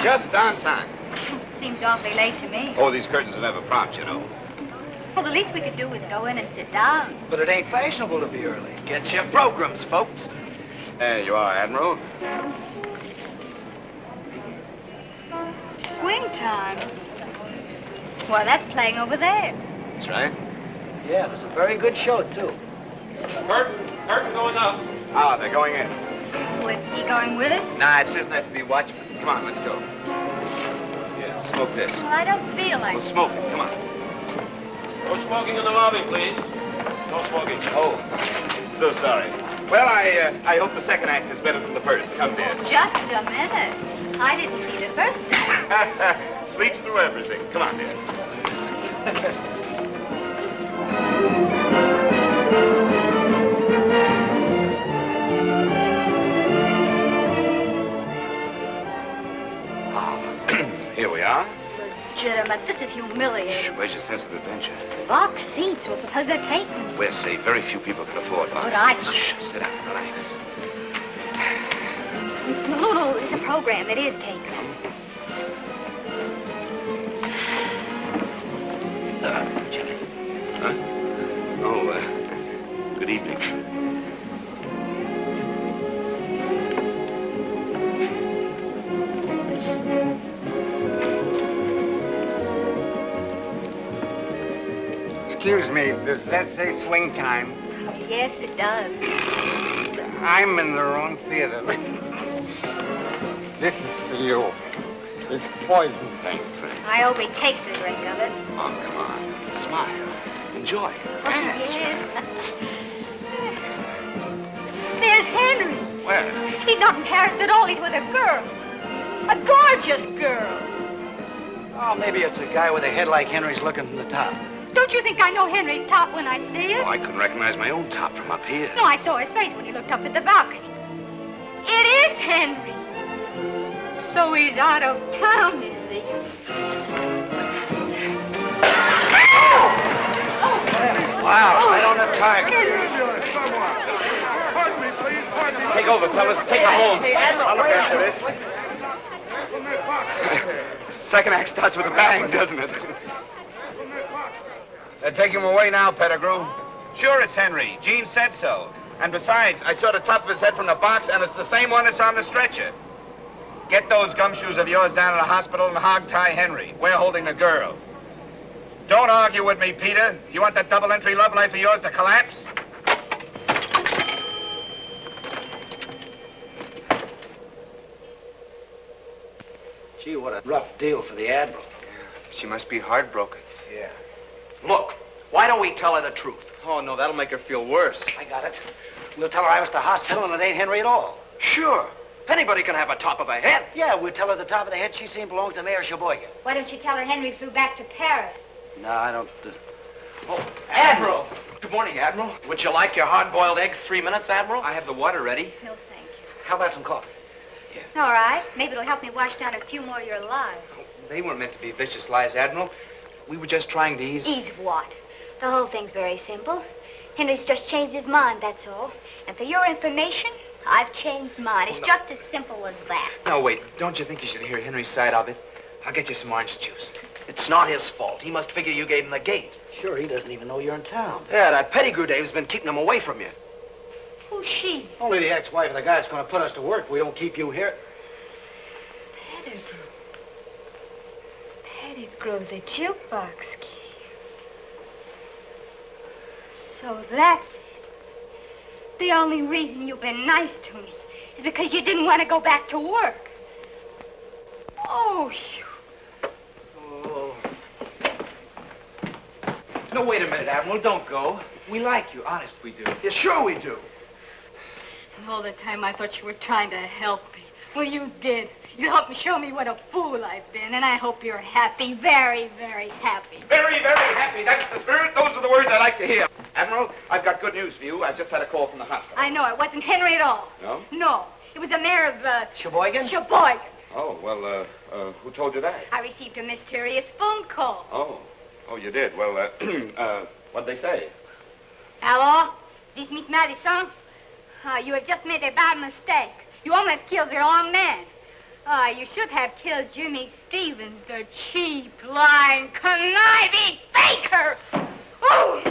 Just on time. Seems awfully late to me. Oh, these curtains are never prompt, you know. Well, the least we could do is go in and sit down. But it ain't fashionable to be early. Get your programs, folks. There you are, Admiral. Swing time. Why, that's playing over there. That's right. Yeah, it was a very good show, too. Curtain going up. Ah, they're going in. Was he going with us? Nah, it's just nice to be watchman. Come on, let's go. Yeah, smoke this. Well, I don't feel like Well, smoke it. Come on. No smoking in the lobby, please. No smoking. Oh, so sorry. Well, I hope the second act is better than the first. Come, dear. Just a minute. I didn't see the first act. Sleeps through everything. Come on, dear. Here we are. Legitimate. This is humiliating. Where's your sense of adventure? Box seats. Well, suppose they're taken. We're safe. Very few people can afford box. But I... Shh. Sit down. Relax. No. It's a program that is taken. Jimmy. Huh? Oh, good evening. Excuse me, does that say swing time? Yes, it does. I'm in the wrong theater. This is for you. It's poison. Thanks, Frank. I hope he takes a drink of it. Oh, come on. Smile. Enjoy. Oh, yes. There's Henry. Where? He's not in Paris at all. He's with a girl. A gorgeous girl. Oh, maybe it's a guy with a head like Henry's looking from the top. Don't you think I know Henry's top when I see it? Oh, I couldn't recognize my own top from up here. No, I saw his face when he looked up at the balcony. It is Henry. So he's out of town, is he? Wow, I don't have time. Pardon me, please. Pardon me. Take over, fellas. Take her home. I'll look after this. Second act starts with a bang, doesn't it? They're taking him away now, Pettigrew. Sure, it's Henry. Gene said so. And besides, I saw the top of his head from the box, and it's the same one that's on the stretcher. Get those gumshoes of yours down to the hospital and hog-tie Henry. We're holding the girl. Don't argue with me, Peter. You want that double-entry love life of yours to collapse? Gee, what a rough deal for the Admiral. She must be heartbroken. Yeah. Look, why don't we tell her the truth? Oh, no, that'll make her feel worse. I got it. We'll tell her I was at the hospital and it ain't Henry at all. Sure. Anybody can have a top of a head. Yeah, we'll tell her the top of the head she's seen belongs to Mayor Sheboygan. Why don't you tell her Henry flew back to Paris? No, I don't... Oh, Admiral. Good morning, Admiral. Would you like your hard-boiled eggs 3 minutes, Admiral? I have the water ready. No, thank you. How about some coffee? All right. Maybe it'll help me wash down a few more of your lies. They weren't meant to be vicious lies, Admiral. We were just trying to ease... Ease what? The whole thing's very simple. Henry's just changed his mind, that's all. And for your information, I've changed mine. It's just as simple as that. No, wait. Don't you think you should hear Henry's side of it? I'll get you some orange juice. It's not his fault. He must figure you gave him the gate. Sure, he doesn't even know you're in town. Yeah, that Pettigrew Dave's been keeping him away from you. Who's she? Only the ex-wife of the guy that's going to put us to work if we don't keep you here. Pettigrew. Pettigrew's a jukebox key. So that's it. The only reason you've been nice to me is because you didn't want to go back to work. Oh, Oh. No, wait a minute, Admiral. Don't go. We like you. Honest, we do. Yeah, sure we do. All the time I thought you were trying to help me. Well, you did. You helped me show me what a fool I've been, and I hope you're happy, very, very happy. Very, very happy. That's the spirit. Those are the words I like to hear. Admiral, I've got good news for you. I just had a call from the hospital. I know. It wasn't Henry at all. No? No. It was the mayor of, Sheboygan? Sheboygan. Oh, well, who told you that? I received a mysterious phone call. Oh, you did? Well, what'd they say? Hello? This Miss Madison? You have just made a bad mistake. You almost killed your own man. Ah, you should have killed Jimmy Stevens, the cheap, lying, conniving faker. Oh!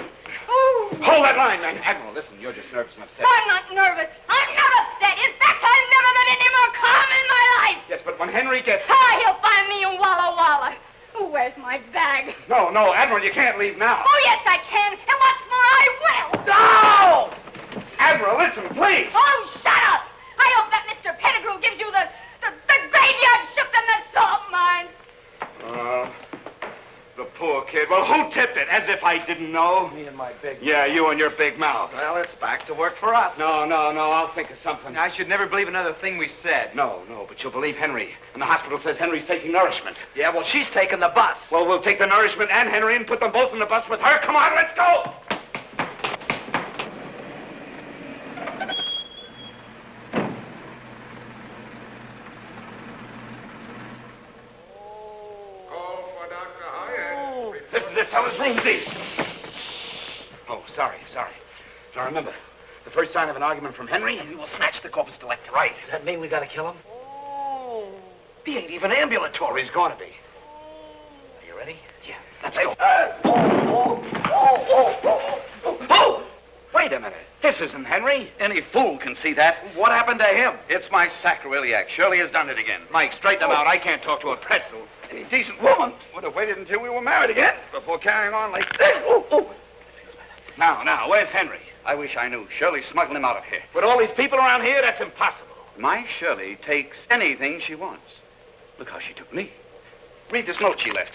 Oh! Hold that line, man. Admiral, listen, you're just nervous and upset. I'm not nervous. I'm not upset. In fact, I've never been any more calm in my life. Yes, but when Henry gets... Ah, he'll find me in Walla Walla. Oh, where's my bag? No, Admiral, you can't leave now. Oh, yes, I can. And what's more, I will. No! Admiral, listen, please. Oh, shut up. I hope that Mr. Pettigrew gives you the graveyard shift and the salt mines. The poor kid. Well, who tipped it? As if I didn't know. Me and my big... Yeah, you and your big mouth. Well, it's back to work for us. No, I'll think of something. I should never believe another thing we said. No, but you'll believe Henry. And the hospital says Henry's taking nourishment. Yeah, well, she's taking the bus. Well, we'll take the nourishment and Henry and put them both in the bus with her. Come on, let's go! This is it, fellas. Room D. Oh, sorry. Now remember, the first sign of an argument from Henry, We will snatch the corpus delicta. Right. Does that mean we gotta kill him? Oh. He ain't even ambulatory. he's going to be. Are you ready? Yeah. Let's go. Oh! Wait a minute. This isn't Henry. Any fool can see that. What happened to him? It's my sacroiliac. Shirley has done it again. Mike, straighten him out. I can't talk to a pretzel. Any decent woman would have waited until we were married again before carrying on like this. Now, where's Henry? I wish I knew. Shirley's smuggling him out of here. With all these people around here, that's impossible. My Shirley takes anything she wants. Look how she took me. Read this note she left.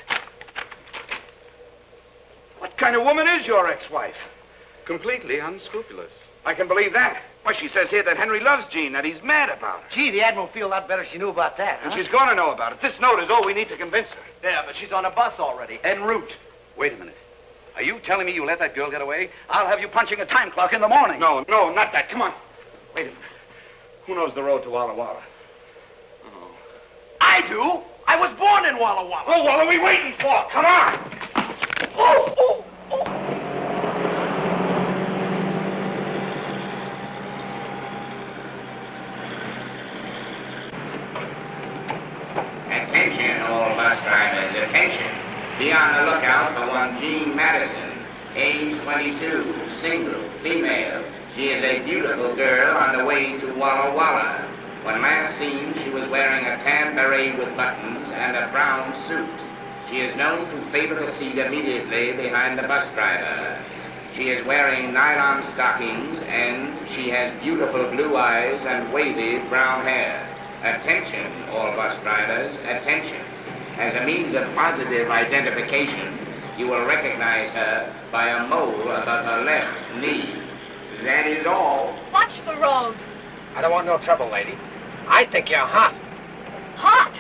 What kind of woman is your ex-wife? Completely unscrupulous. I can believe that. Why, she says here that Henry loves Jean, that he's mad about her. Gee, the Admiral would feel a lot better if she knew about that, huh? And she's going to know about it. This note is all we need to convince her. Yeah, but she's on a bus already, en route. Wait a minute. Are you telling me you let that girl get away? I'll have you punching a time clock in the morning. No, not that. Come on. Wait a minute. Who knows the road to Walla Walla? Oh. I do. I was born in Walla Walla. Oh, what are we waiting for? Come on. Oh. Attention, all bus drivers, attention. Be on the lookout for one Jean Madison, age 22, single, female. She is a beautiful girl on the way to Walla Walla. When last seen, she was wearing a tan beret with buttons and a brown suit. She is known to favor a seat immediately behind the bus driver. She is wearing nylon stockings and she has beautiful blue eyes and wavy brown hair. Attention, all bus drivers, attention. As a means of positive identification, you will recognize her by a mole above her left knee. That is all. Watch the road. I don't want no trouble, lady. I think you're hot. Hot?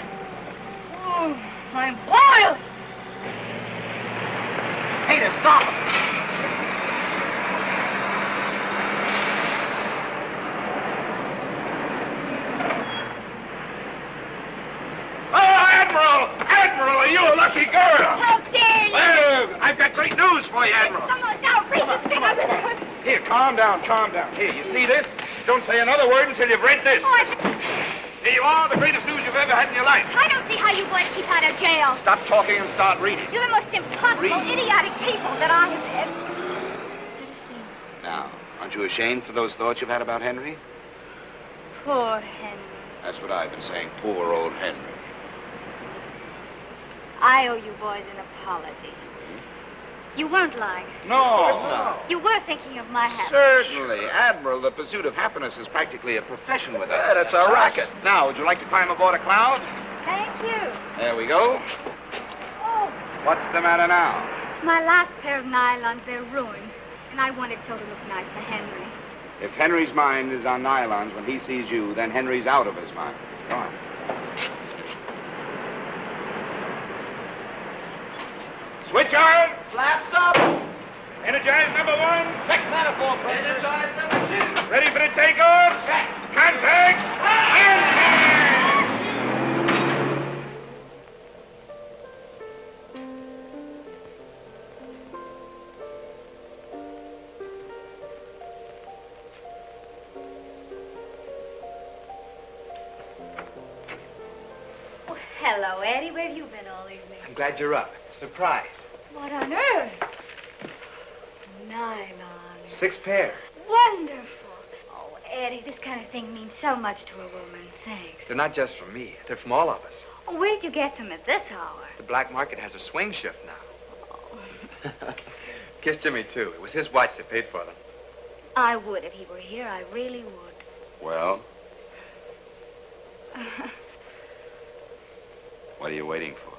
Oh, I'm boiled. Peter, stop it. Admiral, are you a lucky girl? How dare you? Well, I've got great news for you, Admiral. It's the most outrageous thing I've ever heard. Here, calm down. Here, you see this? Don't say another word until you've read this. Oh, Here you are, the greatest news you've ever had in your life. I don't see how you boys keep out of jail. Stop talking and start reading. You're the most impossible, idiotic people that I have ever... Now, aren't you ashamed for those thoughts you've had about Henry? Poor Henry. That's what I've been saying. Poor old Henry. I owe you boys an apology. You weren't lying. No. Of course not. You were thinking of my happiness. Certainly. Admiral, the pursuit of happiness is practically a profession with us. Yeah, that's our racket. Now, would you like to climb aboard a cloud? Thank you. There we go. Oh, What's the matter now? it's my last pair of nylons. They're ruined. And I wanted so to look nice for Henry. If Henry's mind is on nylons when he sees you, then Henry's out of his mind. Go on. Switch on. Flaps up. Energize number 1. Check manifold pressure. Energize number 2. Ready for the takeoff? Check. Contact. Hello, Eddie. Where have you been all evening? I'm glad you're up. Surprise. What on earth? Nylon. 6 pair. Wonderful. Oh, Eddie, this kind of thing means so much to a woman. Thanks. They're not just for me. They're from all of us. Oh, where'd you get them at this hour? The black market has a swing shift now. Kiss Jimmy, too. It was his watch that paid for them. I would if he were here. I really would. Well? What are you waiting for?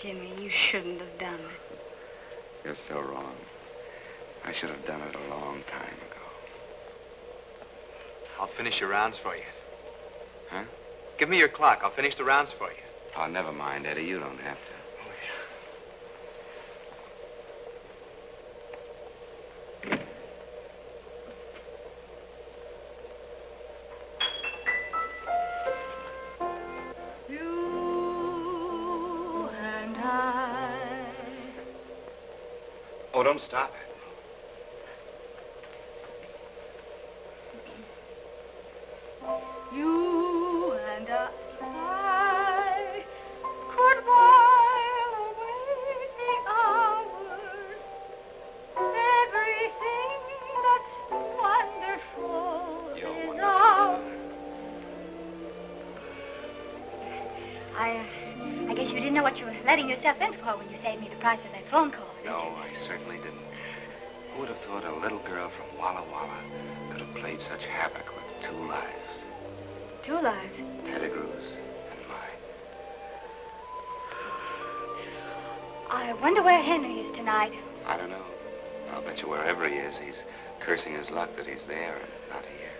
Jimmy, you shouldn't have done it. You're so wrong. I should have done it a long time ago. I'll finish your rounds for you. Huh? Give me your clock. I'll finish the rounds for you. Oh, never mind, Eddie. You don't have to. Oh, don't stop it. You and I could while away the hours. Everything that's wonderful is ours. I guess you didn't know what you were letting yourself in for when you saved me the price of that phone call. No, I certainly didn't. Who would have thought a little girl from Walla Walla could have played such havoc with 2 lives? 2 lives? Pettigrew's and mine. I wonder where Henry is tonight. I don't know. I'll bet you wherever he is, he's cursing his luck that he's there and not here.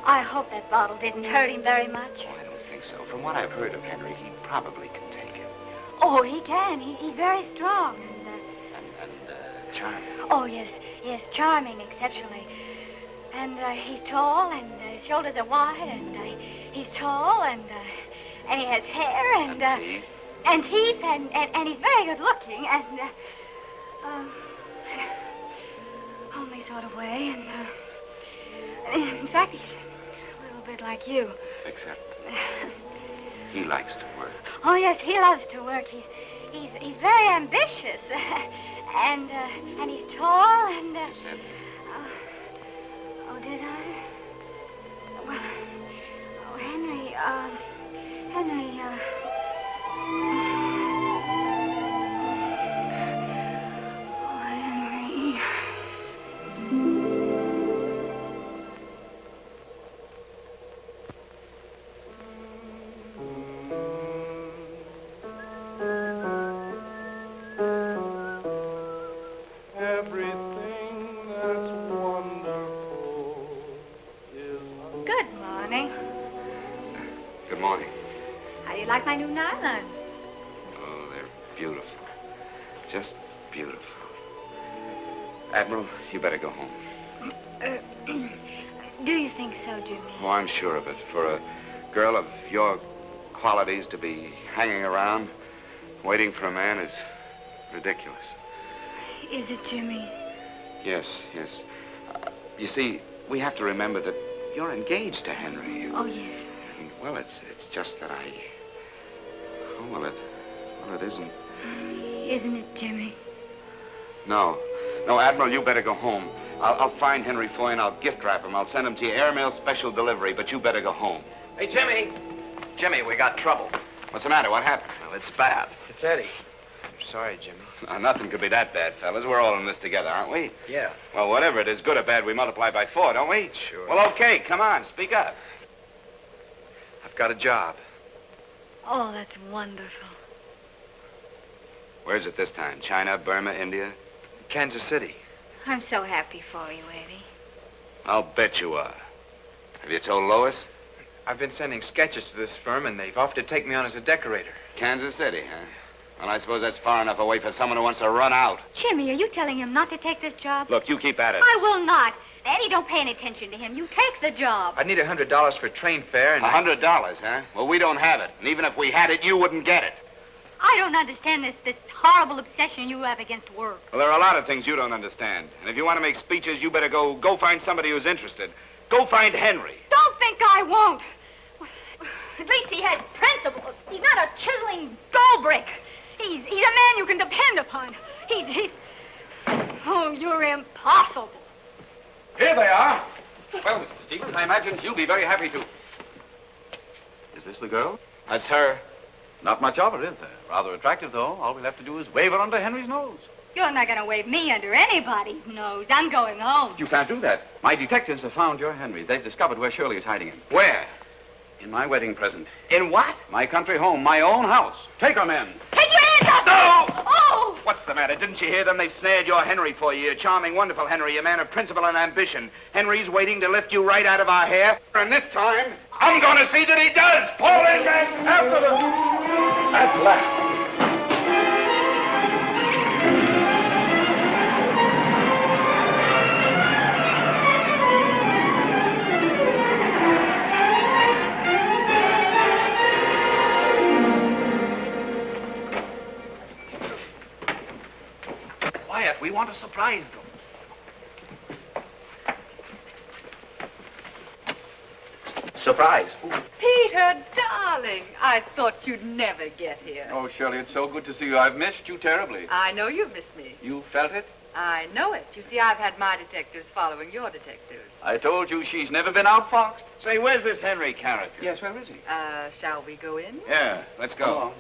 I hope that bottle didn't hurt him very much. Oh, I don't think so. From what I've heard of Henry, he probably can take it. Oh, he can. He's very strong and charming. Oh, yes, charming, exceptionally. And he's tall, and his shoulders are wide, and he's tall, and he has hair, and teeth. And teeth, and he's very good looking, and only sort of way, and in fact, he's a little bit like you. Except he likes to work. Oh, yes, he loves to work. He's very ambitious. And he's tall, and... You said... Oh, did I? Well, oh, Henry, like my new nylon. Oh, they're beautiful. Just beautiful. Admiral, you better go home. Do you think so, Jimmy? Oh, I'm sure of it. For a girl of your qualities to be hanging around, waiting for a man is ridiculous. Is it, Jimmy? Yes. You see, we have to remember that you're engaged to Henry. Oh, yes. And, well, it's just that I... Oh, well, it isn't. Isn't it, Jimmy? No, Admiral, you better go home. I'll find Henry for you and I'll gift wrap him. I'll send him to you airmail special delivery, but you better go home. Hey, Jimmy. Jimmy, we got trouble. What's the matter? What happened? Well, it's bad. It's Eddie. I'm sorry, Jimmy. Nothing could be that bad, fellas. We're all in this together, aren't we? Yeah. Well, whatever it is, good or bad, we multiply by 4, don't we? Sure. Well, okay, come on, speak up. I've got a job. Oh, that's wonderful. Where's it this time? China, Burma, India? Kansas City. I'm so happy for you, Eddie. I'll bet you are. Have you told Lois? I've been sending sketches to this firm, and they've offered to take me on as a decorator. Kansas City, huh? Well, I suppose that's far enough away for someone who wants to run out. Jimmy, are you telling him not to take this job? Look, you keep at it. I will not. Eddie, don't pay any attention to him. You take the job. I'd need $100 for train fare, and $100, huh? Well, we don't have it. And even if we had it, you wouldn't get it. I don't understand this horrible obsession you have against work. Well, there are a lot of things you don't understand. And if you want to make speeches, you better go find somebody who's interested. Go find Henry. Don't think I won't. At least he has principles. He's not a chiseling gold brick. He's a man you can depend upon. He's... Oh, you're impossible. Here they are. Well, Mr. Stevens, I imagine you'll be very happy to... Is this the girl? That's her. Not much of her, is there? Rather attractive, though. All we'll have to do is wave her under Henry's nose. You're not going to wave me under anybody's nose. I'm going home. You can't do that. My detectives have found your Henry. They've discovered where Shirley is hiding him. Where? In my wedding present. In what? My country home, my own house. Take her, men. Take your hands up! No! Oh! What's the matter? Didn't you hear them? They snared your Henry for you. A charming, wonderful Henry, a man of principle and ambition. Henry's waiting to lift you right out of our hair. And this time, I'm going to see that he does. Pull his head after them. At last. We want to surprise them. Surprise. Peter, darling, I thought you'd never get here. Oh, Shirley, it's so good to see you. I've missed you terribly. I know you've missed me. You felt it? I know it. You see, I've had my detectives following your detectives. I told you she's never been outfoxed. Say, where's this Henry character? Yes, where is he? Shall we go in? Yeah, let's go.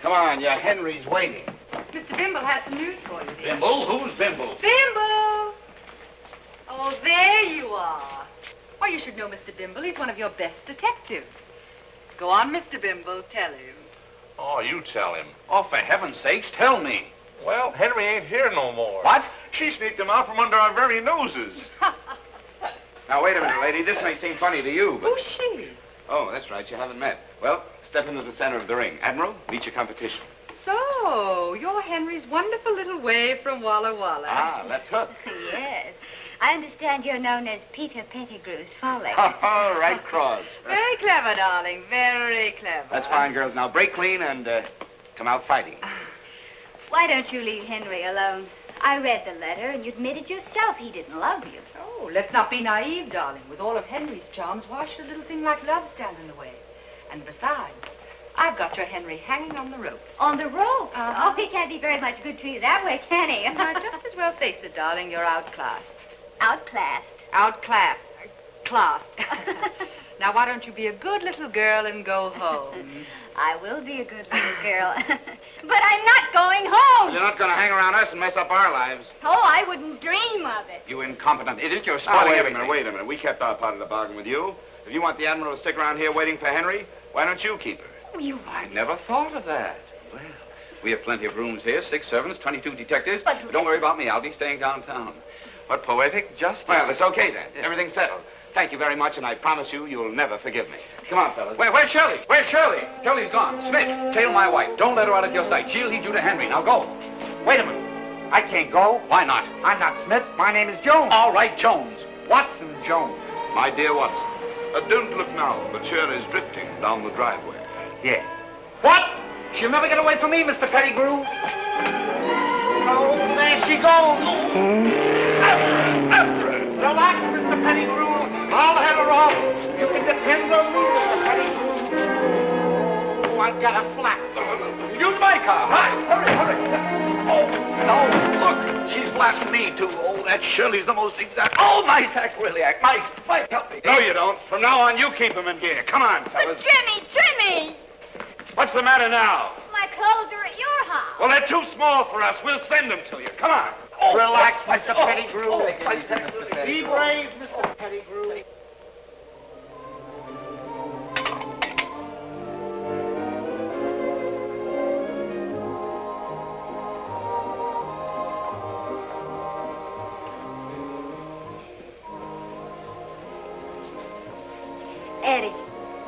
Come on, your Henry's waiting. Mr. Bimble has some news for you. Dear. Bimble? Who's Bimble? Bimble! Oh, there you are. Why, you should know Mr. Bimble. He's one of your best detectives. Go on, Mr. Bimble. Tell him. Oh, you tell him. Oh, for heaven's sakes, tell me. Well, Henry ain't here no more. What? She sneaked him out from under our very noses. Now, wait a minute, lady. This may seem funny to you, but... Who's she? Oh, that's right. You haven't met. Well, step into the center of the ring. Admiral, meet your competition. So, you're Henry's wonderful little wave from Walla Walla. Ah, that's her. Yes. I understand you're known as Peter Pettigrew's folly. Oh, right cross. Very clever, darling. Very clever. That's fine, girls. Now, break clean and come out fighting. Why don't you leave Henry alone? I read the letter, and you admitted yourself he didn't love you. Oh, let's not be naive, darling. With all of Henry's charms, why should a little thing like love stand in the way? And besides, I've got your Henry hanging on the rope. On the rope? Oh, he can't be very much good to you that way, can he? Just as well face it, darling. You're outclassed. Outclassed? Outclassed. Classed. Now, why don't you be a good little girl and go home? I will be a good little girl. But I'm not going home. You're not going to hang around us and mess up our lives. Oh, I wouldn't dream of it. You incompetent idiot. You're Now, spoiling wait a everything. minute, wait a minute. We kept our part of the bargain with you. If you want the Admiral to stick around here waiting for Henry, why don't you keep her? I never thought of that. Well, we have plenty of rooms here, 6 servants, 22 detectives. But don't worry about me. I'll be staying downtown. What poetic justice. Well, it's okay then. Everything's settled. Thank you very much, and I promise you'll never forgive me. Come on, fellas. Where's Shirley? Where's Shirley? Shirley's gone. Smith, tail my wife. Don't let her out of your sight. She'll lead you to Henry. Now go. Wait a minute. I can't go. Why not? I'm not Smith. My name is Jones. All right, Jones. Watson Jones. My dear Watson, don't look now, but Shirley's drifting down the driveway. Yeah. What? She'll never get away from me, Mr. Pettigrew. Oh, there she goes. Relax, Mr. Pettigrew. I'll head her off. You can depend on me, Mr. Pettigrew. Oh, I've got a flat. Use my car. Hi. Hurry. Oh, no. Look, she's blasting me, too. Oh, that Shirley's the most exact. Oh, my sacrilege. Mike, help me. No, you don't. From now on, you keep him in gear. Come on, fellas. Jimmy! What's the matter now? My clothes are at your house. Well, they're too small for us. We'll send them to you. Come on. Relax, Mr. Pettigrew. Be brave, Mr. Pettigrew. Eddie,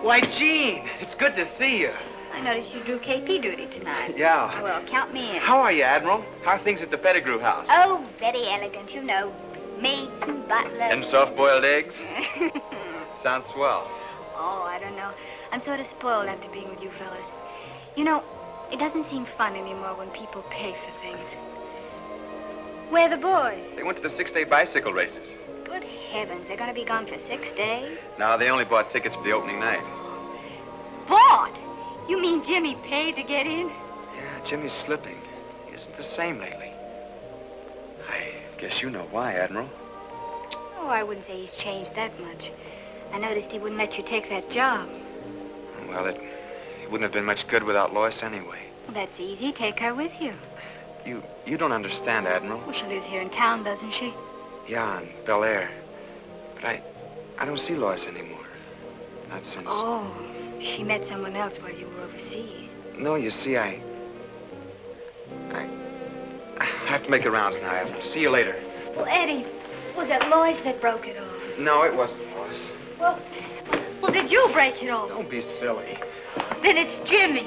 Why, Jean, it's good to see you. I noticed you drew KP duty tonight. Yeah. Well, count me in. How are you, Admiral? How are things at the Pettigrew house? Oh, very elegant, you know. Maids and butlers. And soft-boiled eggs? Sounds swell. Oh, I don't know. I'm sort of spoiled after being with you fellas. You know, It doesn't seem fun anymore when people pay for things. Where are the boys? They went to the 6-day bicycle races. Good heavens, they're going to be gone for 6 days? No, they only bought tickets for the opening night. Bought? You mean Jimmy paid to get in? Yeah, Jimmy's slipping. He isn't the same lately. I guess you know why, Admiral. Oh, I wouldn't say he's changed that much. I noticed he wouldn't let you take that job. Well, it wouldn't have been much good without Lois anyway. Well, that's easy. Take her with you. You don't understand, Admiral. Well, she lives here in town, doesn't she? Yeah, in Bel Air. But I don't see Lois anymore. Not since... Oh, she met someone else while you were overseas. No, you see, I have to make the rounds now. I'll see you later. Well, Eddie, was it Lois that broke it off? No, it wasn't Lois. Well, did you break it off? Don't be silly. Then it's Jimmy.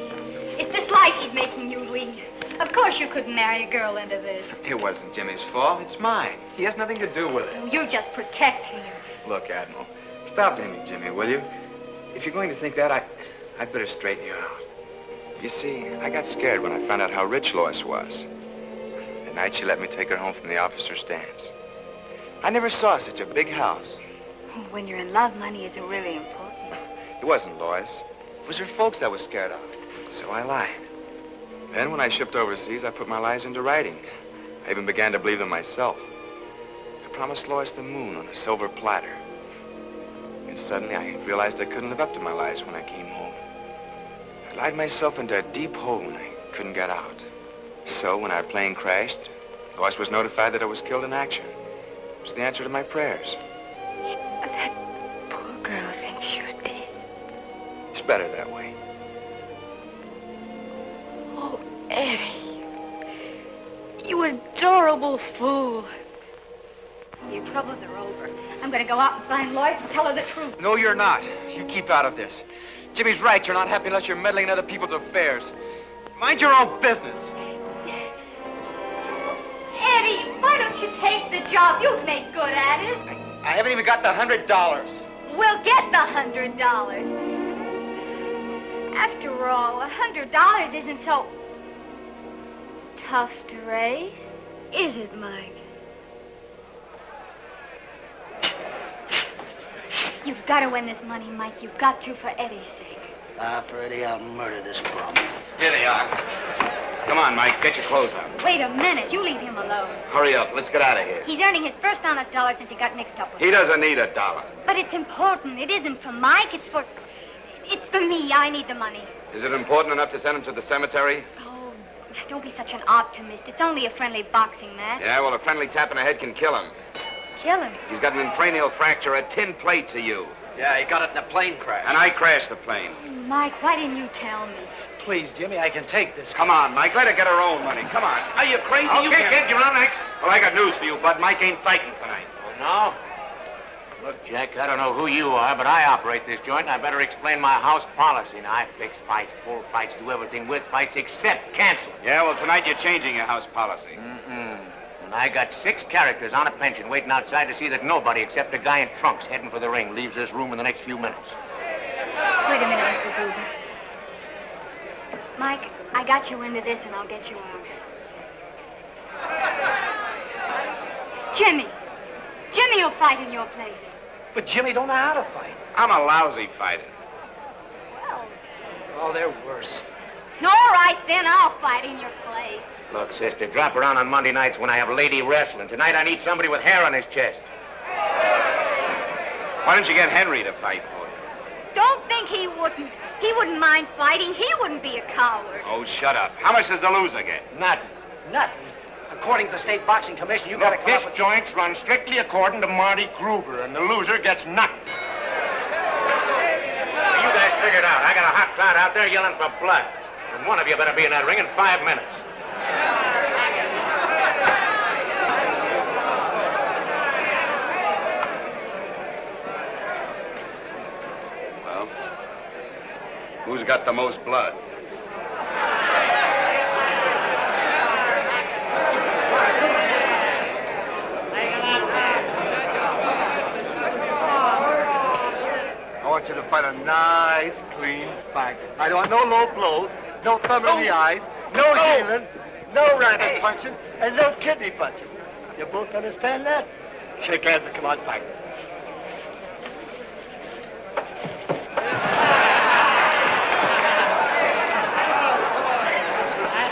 It's this life he's making you lead. Of course you couldn't marry a girl into this. It wasn't Jimmy's fault. It's mine. He has nothing to do with it. Oh, you're just protecting him. Look, Admiral, stop blaming Jimmy, will you? If you're going to think that, I'd better straighten you out. You see, I got scared when I found out how rich Lois was. The night she let me take her home from the officer's dance. I never saw such a big house. When you're in love, money isn't really important. It wasn't Lois. It was her folks I was scared of. So I lied. Then when I shipped overseas, I put my lies into writing. I even began to believe them myself. I promised Lois the moon on a silver platter. And suddenly I realized I couldn't live up to my lies when I came home. I lied myself into a deep hole and I couldn't get out. So when our plane crashed, Lois was notified that I was killed in action. It was the answer to my prayers. But that poor girl thinks you're dead. It's better that way. Oh, Eddie. You adorable fool. Your troubles are over. I'm going to go out and find Lois and tell her the truth. No, you're not. You keep out of this. Jimmy's right. You're not happy unless you're meddling in other people's affairs. Mind your own business. Eddie, why don't you take the job? You've made good at it. I haven't even got the $100. We'll get the $100. After all, $100 isn't so tough to raise, is it, Mike? You've got to win this money, Mike. You've got to for Eddie's sake. For Eddie, I'll murder this bum. Here they are. Come on, Mike. Get your clothes on. Wait a minute. You leave him alone. Hurry up. Let's get out of here. He's earning his first honest dollar since he got mixed up with He doesn't need $1. But it's important. It isn't for Mike. It's for me. I need the money. Is it important enough to send him to the cemetery? Oh, don't be such an optimist. It's only a friendly boxing match. Yeah, well, a friendly tap in the head can kill him. Kill him? He's got an cranial fracture, a tin plate to you. Yeah, he got it in a plane crash. And I crashed the plane. Oh, Mike, why didn't you tell me? Please, Jimmy, I can take this. Come on, Mike. Let her get her own money. Come on. Are you crazy? Okay, kid, you're on next. Well, I got news for you, Bud. Mike ain't fighting tonight. No? Look, Jack, I don't know who you are, but I operate this joint, and I better explain my house policy. Now, I fix fights, pull fights, do everything with fights except cancel. Yeah, well, tonight you're changing your house policy. And I got 6 characters on a pension waiting outside to see that nobody except a guy in trunks heading for the ring leaves this room in the next few minutes. Wait a minute, Mr. Boober. Mike, I got you into this, and I'll get you out. Jimmy. Jimmy will fight in your place. But Jimmy don't know how to fight. I'm a lousy fighter. Well... Oh, they're worse. All right, then. I'll fight in your place. Look, sister, drop around on Monday nights when I have lady wrestling. Tonight I need somebody with hair on his chest. Why don't you get Henry to fight for you? Don't think he wouldn't. He wouldn't mind fighting. He wouldn't be a coward. Oh, shut up. How much does the loser get? Nothing. Nothing. According to the State Boxing Commission, you got to This joint's run strictly according to Marty Gruber, and the loser gets nothing. You guys figure it out. I got a hot crowd out there yelling for blood. And one of you better be in that ring in 5 minutes. Well, who's got the most blood? I want you to fight a nice, clean fight. I don't want no low blows. No thumb in the eyes, no healing, no rabbit punching, and no kidney punching. You both understand that? Shake hands and come on, fight.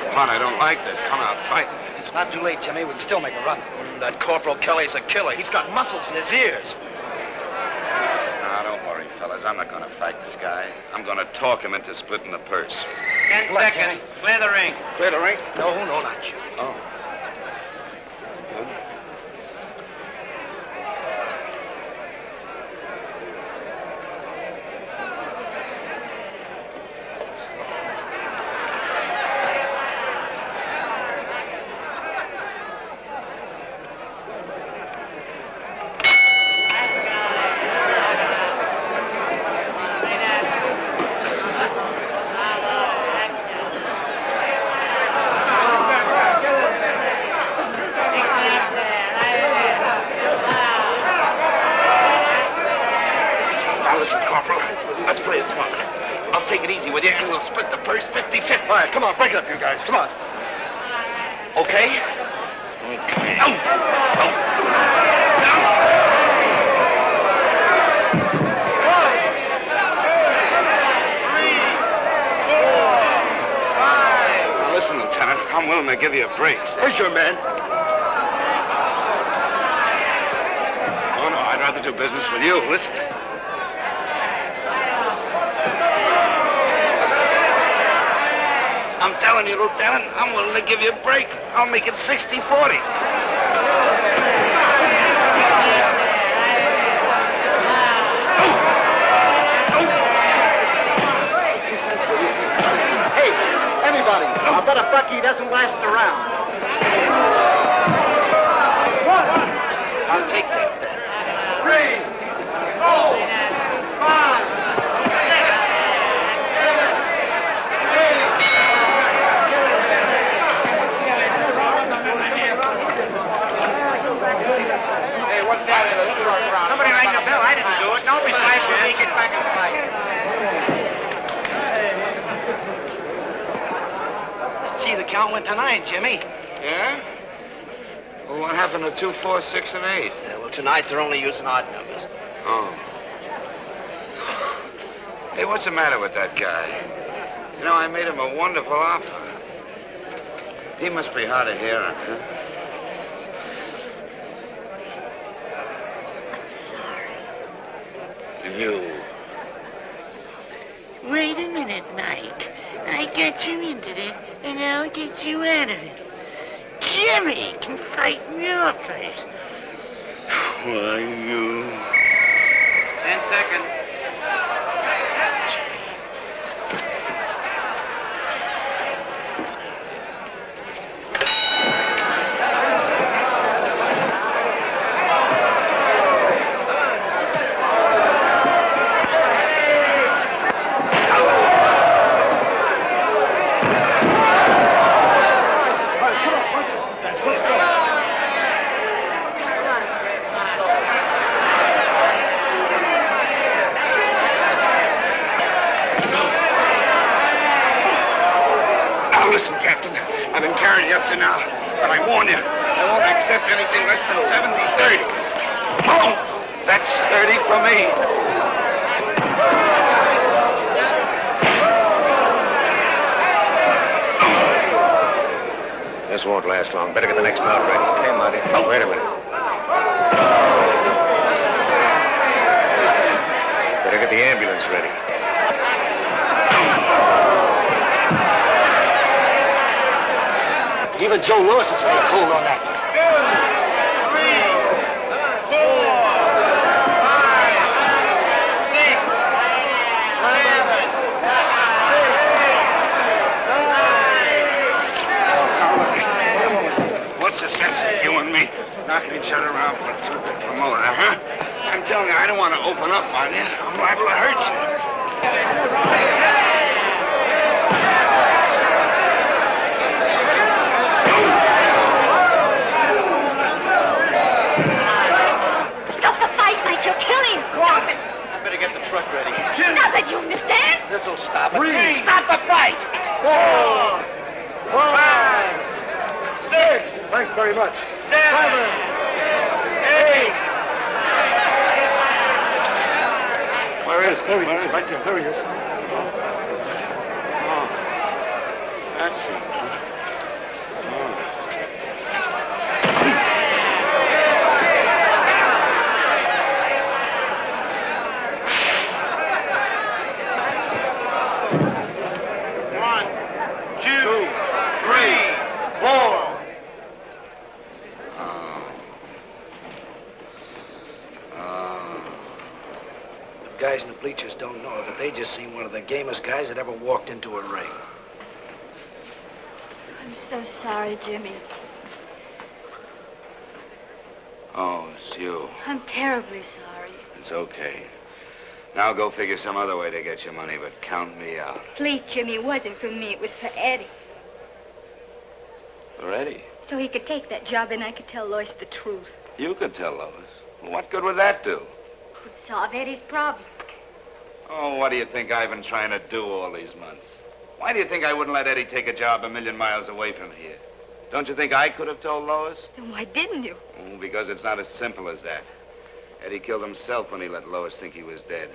Come on, I don't like this. Come out, fight. It's not too late, Jimmy. We can still make a run. That Corporal Kelly's a killer. He's got muscles in his ears. Now, don't worry, fellas. I'm not going to fight this guy. I'm going to talk him into splitting the purse. 10 seconds. Clear the ring. Clear the ring? No, not you. Oh. All right, come on, break it up, you guys. Come on. Okay? Okay. Now, listen, Lieutenant, I'm willing to give you a break. Where's your man? Oh, no, I'd rather do business with you. Listen. I'm telling you, Lieutenant, I'm willing to give you a break. I'll make it 60-40. Hey, anybody, I bet a Bucky doesn't last around. I'll take that then. 3, 4, 5, Hey, what's that in the short round? Somebody rang the bell. I didn't do it. Don't be flashing me. Get back in the fight. Gee, the count went to 9, Jimmy. Yeah? Well, what happened to 2, 4, 6, and 8? Yeah, well, tonight they're only using odd numbers. Oh. Hey, what's the matter with that guy? You know, I made him a wonderful offer. He must be hard of hearing, huh? You. Wait a minute, Mike. I got you into this, and I'll get you out of it. Jimmy can fight in your place. Why, you... 10 seconds. Listen, Captain, I've been carrying you up to now, but I warn you, I won't accept anything less than 70-30. Oh, that's 30 for me. This won't last long. Better get the next bout ready. Hey, Monty. Oh, wait a minute. Better get the ambulance ready. Even Joe Lewis will stay cool on that. 2, 3, 4, 5, 6, 7, 8, 9. What's the sense of you and me knocking each other around for a two-bit promoter, huh? I'm telling you, I don't want to open up on you. I'm liable to hurt you. Get the truck ready. Stop it, you understand? This'll stop it. Three. Stop the fight! 4, Thanks very much. 7, 8. Where is? There he is. Right there. There he is. Oh. That's it. Oh. Guys in the bleachers don't know it, but they just seen one of the gamest guys that ever walked into a ring. I'm so sorry, Jimmy. Oh, it's you. I'm terribly sorry. It's okay. Now go figure some other way to get your money, but count me out. Please, Jimmy, it wasn't for me. It was for Eddie. For Eddie? So he could take that job and I could tell Lois the truth. You could tell Lois. Well, what good would that do? It would solve Eddie's problem. Oh, what do you think I've been trying to do all these months? Why do you think I wouldn't let Eddie take a job a million miles away from here? Don't you think I could have told Lois? Then why didn't you? Oh, because it's not as simple as that. Eddie killed himself when he let Lois think he was dead.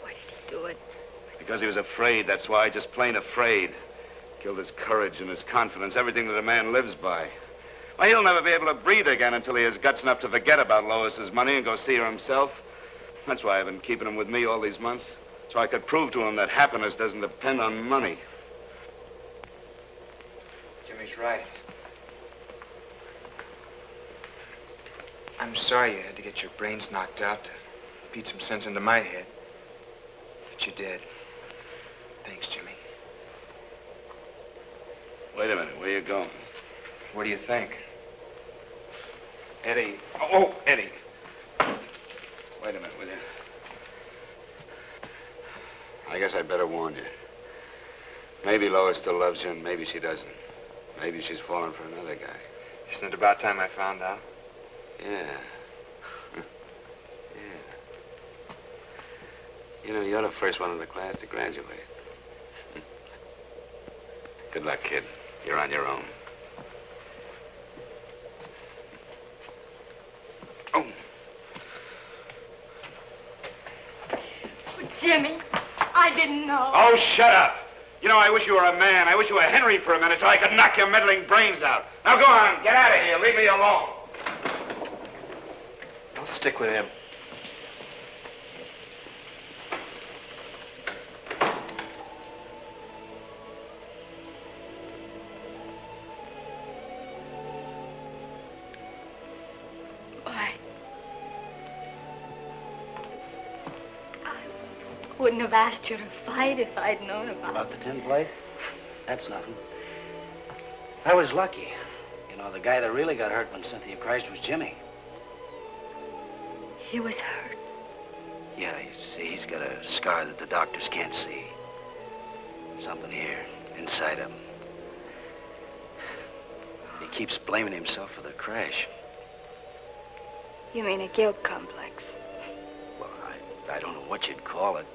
Why did he do it? Because he was afraid, that's why, just plain afraid. Killed his courage and his confidence, everything that a man lives by. Why, he'll never be able to breathe again until he has guts enough to forget about Lois's money and go see her himself. That's why I've been keeping him with me all these months. So I could prove to him that happiness doesn't depend on money. Jimmy's right. I'm sorry you had to get your brains knocked out to beat some sense into my head. But you did. Thanks, Jimmy. Wait a minute. Where are you going? What do you think? Eddie. Oh, Eddie. Wait a minute, will you? I guess I'd better warn you. Maybe Lois still loves you, and maybe she doesn't. Maybe she's fallen for another guy. Isn't it about time I found out? Yeah. Yeah. You know, you're the first one in the class to graduate. Good luck, kid. You're on your own. Oh. Jimmy, I didn't know. Oh, shut up. You know, I wish you were a man. I wish you were Henry for a minute so I could knock your meddling brains out. Now go on. Get out of here. Leave me alone. I'll stick with him. Wouldn't have asked you to fight if I'd known About the tin plate? That's nothing. I was lucky. You know, the guy that really got hurt when Cynthia crashed was Jimmy. He was hurt. Yeah, you see, he's got a scar that the doctors can't see. Something here, inside him. He keeps blaming himself for the crash. You mean a guilt complex? Well, I don't know what you'd call it.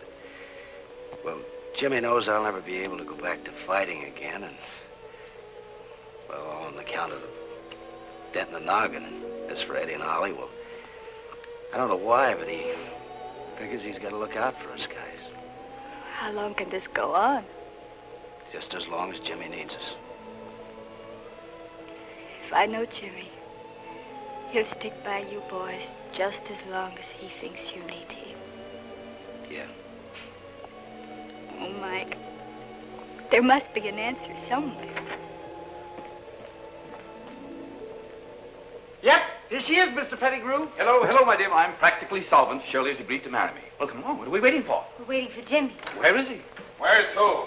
Well, Jimmy knows I'll never be able to go back to fighting again, and, well, all on account of the dent in the noggin. As for Eddie and Ollie, well, I don't know why, but he figures he's got to look out for us guys. How long can this go on? Just as long as Jimmy needs us. If I know Jimmy, he'll stick by you boys just as long as he thinks you need him. Yeah. Oh, Mike. There must be an answer somewhere. Yep, here she is, Mr. Pettigrew. Hello, my dear. I'm practically solvent. Shirley has agreed to marry me. Well, come on. What are we waiting for? We're waiting for Jimmy. Where is he? Where's who?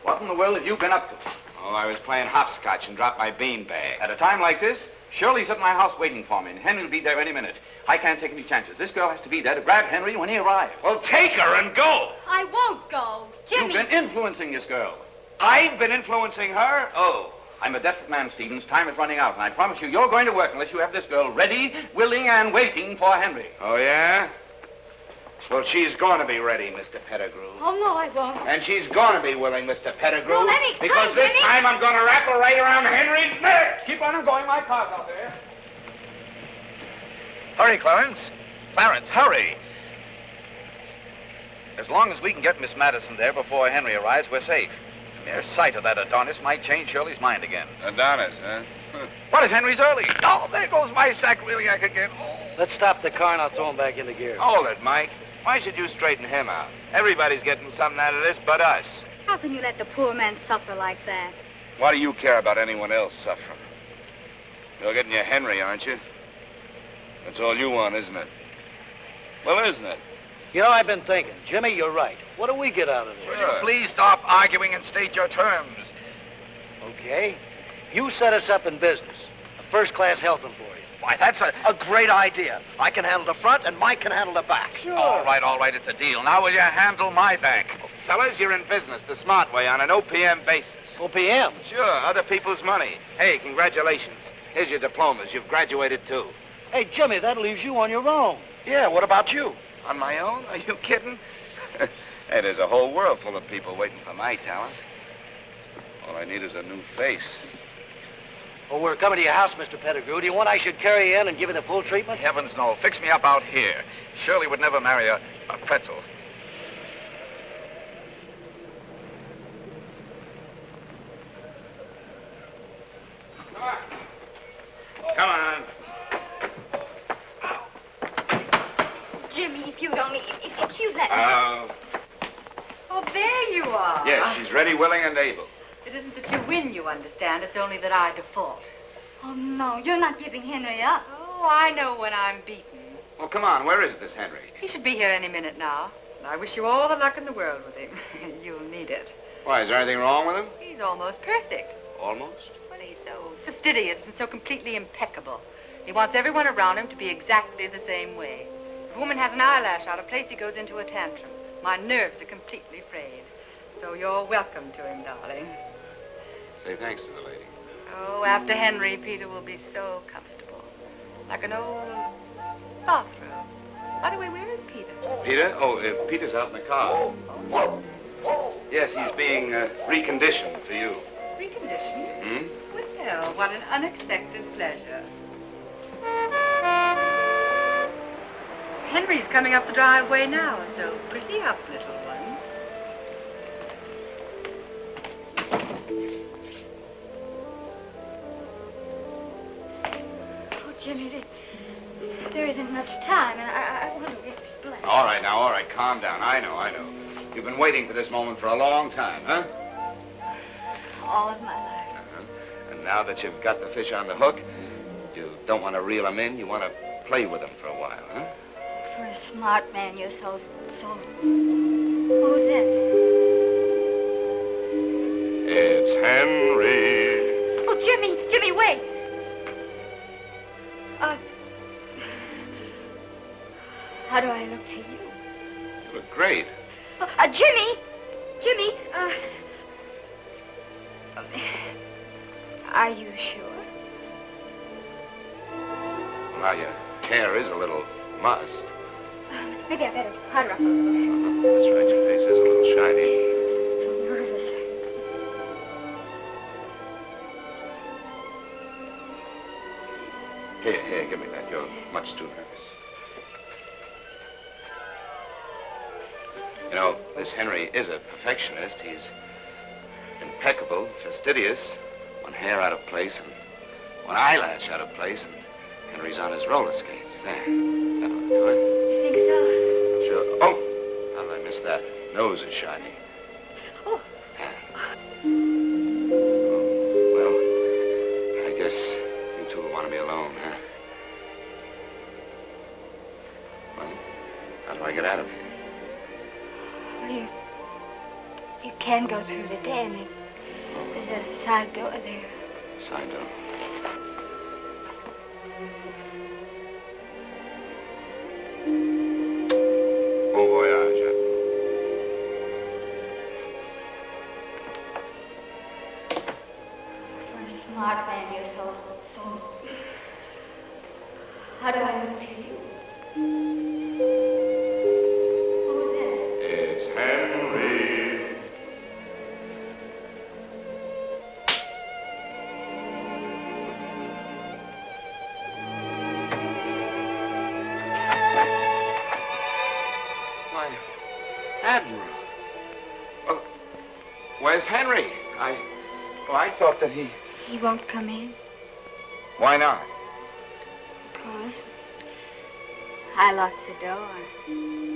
What in the world have you been up to? Oh, I was playing hopscotch and dropped my beanbag. At a time like this, Shirley's at my house waiting for me, and Henry will be there any minute. I can't take any chances. This girl has to be there to grab Henry when he arrives. Well, take her and go. I won't go. Jimmy. You've been influencing this girl. I've been influencing her? Oh, I'm a desperate man, Stevens. Time is running out, and I promise you, you're going to work unless you have this girl ready, willing, and waiting for Henry. Oh, yeah? Well, she's going to be ready, Mr. Pettigrew. Oh, no, I won't. And she's going to be willing, Mr. Pettigrew. Well, let me because go, this Jimmy. time I'm going to wrap her right around Henry's neck. Keep on going. My car's out there. Hurry, Clarence. Clarence, hurry. As long as we can get Miss Madison there before Henry arrives, we're safe. The mere sight of that Adonis might change Shirley's mind again. Adonis, huh? What if Henry's early? Oh, there goes my sacroiliac again. Oh. Let's stop the car and I'll throw him back into gear. Hold it, Mike. Why should you straighten him out? Everybody's getting something out of this but us. How can you let the poor man suffer like that? Why do you care about anyone else suffering? You're getting your Henry, aren't you? That's all you want, isn't it? Well, isn't it? You know, I've been thinking. Jimmy, you're right. What do we get out of this? Will you please stop arguing and state your terms? Okay. You set us up in business. A first-class health employee. Why, that's a Great idea. I can handle the front and Mike can handle the back. Sure. All right, it's a deal. Now will you handle my back? Fellas, you're in business the smart way on an OPM basis. OPM? Sure, other people's money. Hey, congratulations. Here's your diplomas. You've graduated, too. Hey, Jimmy, that leaves you on your own. Yeah, what about you? On my own? Are you kidding? Hey, there's a whole world full of people waiting for my talent. All I need is a new face. Oh, we're coming to your house, Mr. Pettigrew. Do you want I should carry you in and give you the full treatment? Heavens, no. Fix me up out here. Shirley would never marry a pretzel. Come on. Jimmy, if you'd let me. Oh, there you are. Yes, she's ready, willing, and able. It isn't that you win, you understand. It's only that I default. Oh, no, you're not giving Henry up. Oh, I know when I'm beaten. Well, come on. Where is this Henry? He should be here any minute now. I wish you all the luck in the world with him. You'll need it. Why, is there anything wrong with him? He's almost perfect. Almost? Well, he's so fastidious and so completely impeccable. He wants everyone around him to be exactly the same way. If a woman has an eyelash out of place, he goes into a tantrum. My nerves are completely frayed. So you're welcome to him, darling. Say thanks to the lady. Oh, after Henry, Peter will be so comfortable. Like an old bathrobe. By the way, where is Peter? Peter? Oh, Peter's out in the car. Yes, he's being reconditioned for you. Reconditioned? Hmm? Well, what an unexpected pleasure. Henry's coming up the driveway now, so pretty up, little one. Oh, Jimmy, there isn't much time, and I want to explain. All right, now, all right. Calm down. I know. You've been waiting for this moment for a long time, huh? All of my life. Uh-huh. And now that you've got the fish on the hook, you don't want to reel them in. You want to play with them for a while, huh? For a smart man, you're so... Who's that? It's Henry. Oh, Jimmy, wait. How do I look to you? You look great. Jimmy, are you sure? Well, now, your hair is a little mussed. Maybe I better powder up a little. That's right, your face is a little shiny. So nervous. Here, give me that. You're much too nervous. You know, this Henry is a perfectionist. He's impeccable, fastidious, one hair out of place and one eyelash out of place, and Henry's on his roller skates. There. That'll do it. You think so? Sure. Oh, how did I miss that? Nose is shiny. Oh. Well, I guess you two will want to be alone, huh? Well, how do I get out of here? Well, you can go through the den. There's a side door there. Side door. Bon voyage. For a smart man, you're so... How do I look to you? Who's that? It's Henry. Admiral. Well, where's Henry? I thought that he... He won't come in. Why not? Because I locked the door.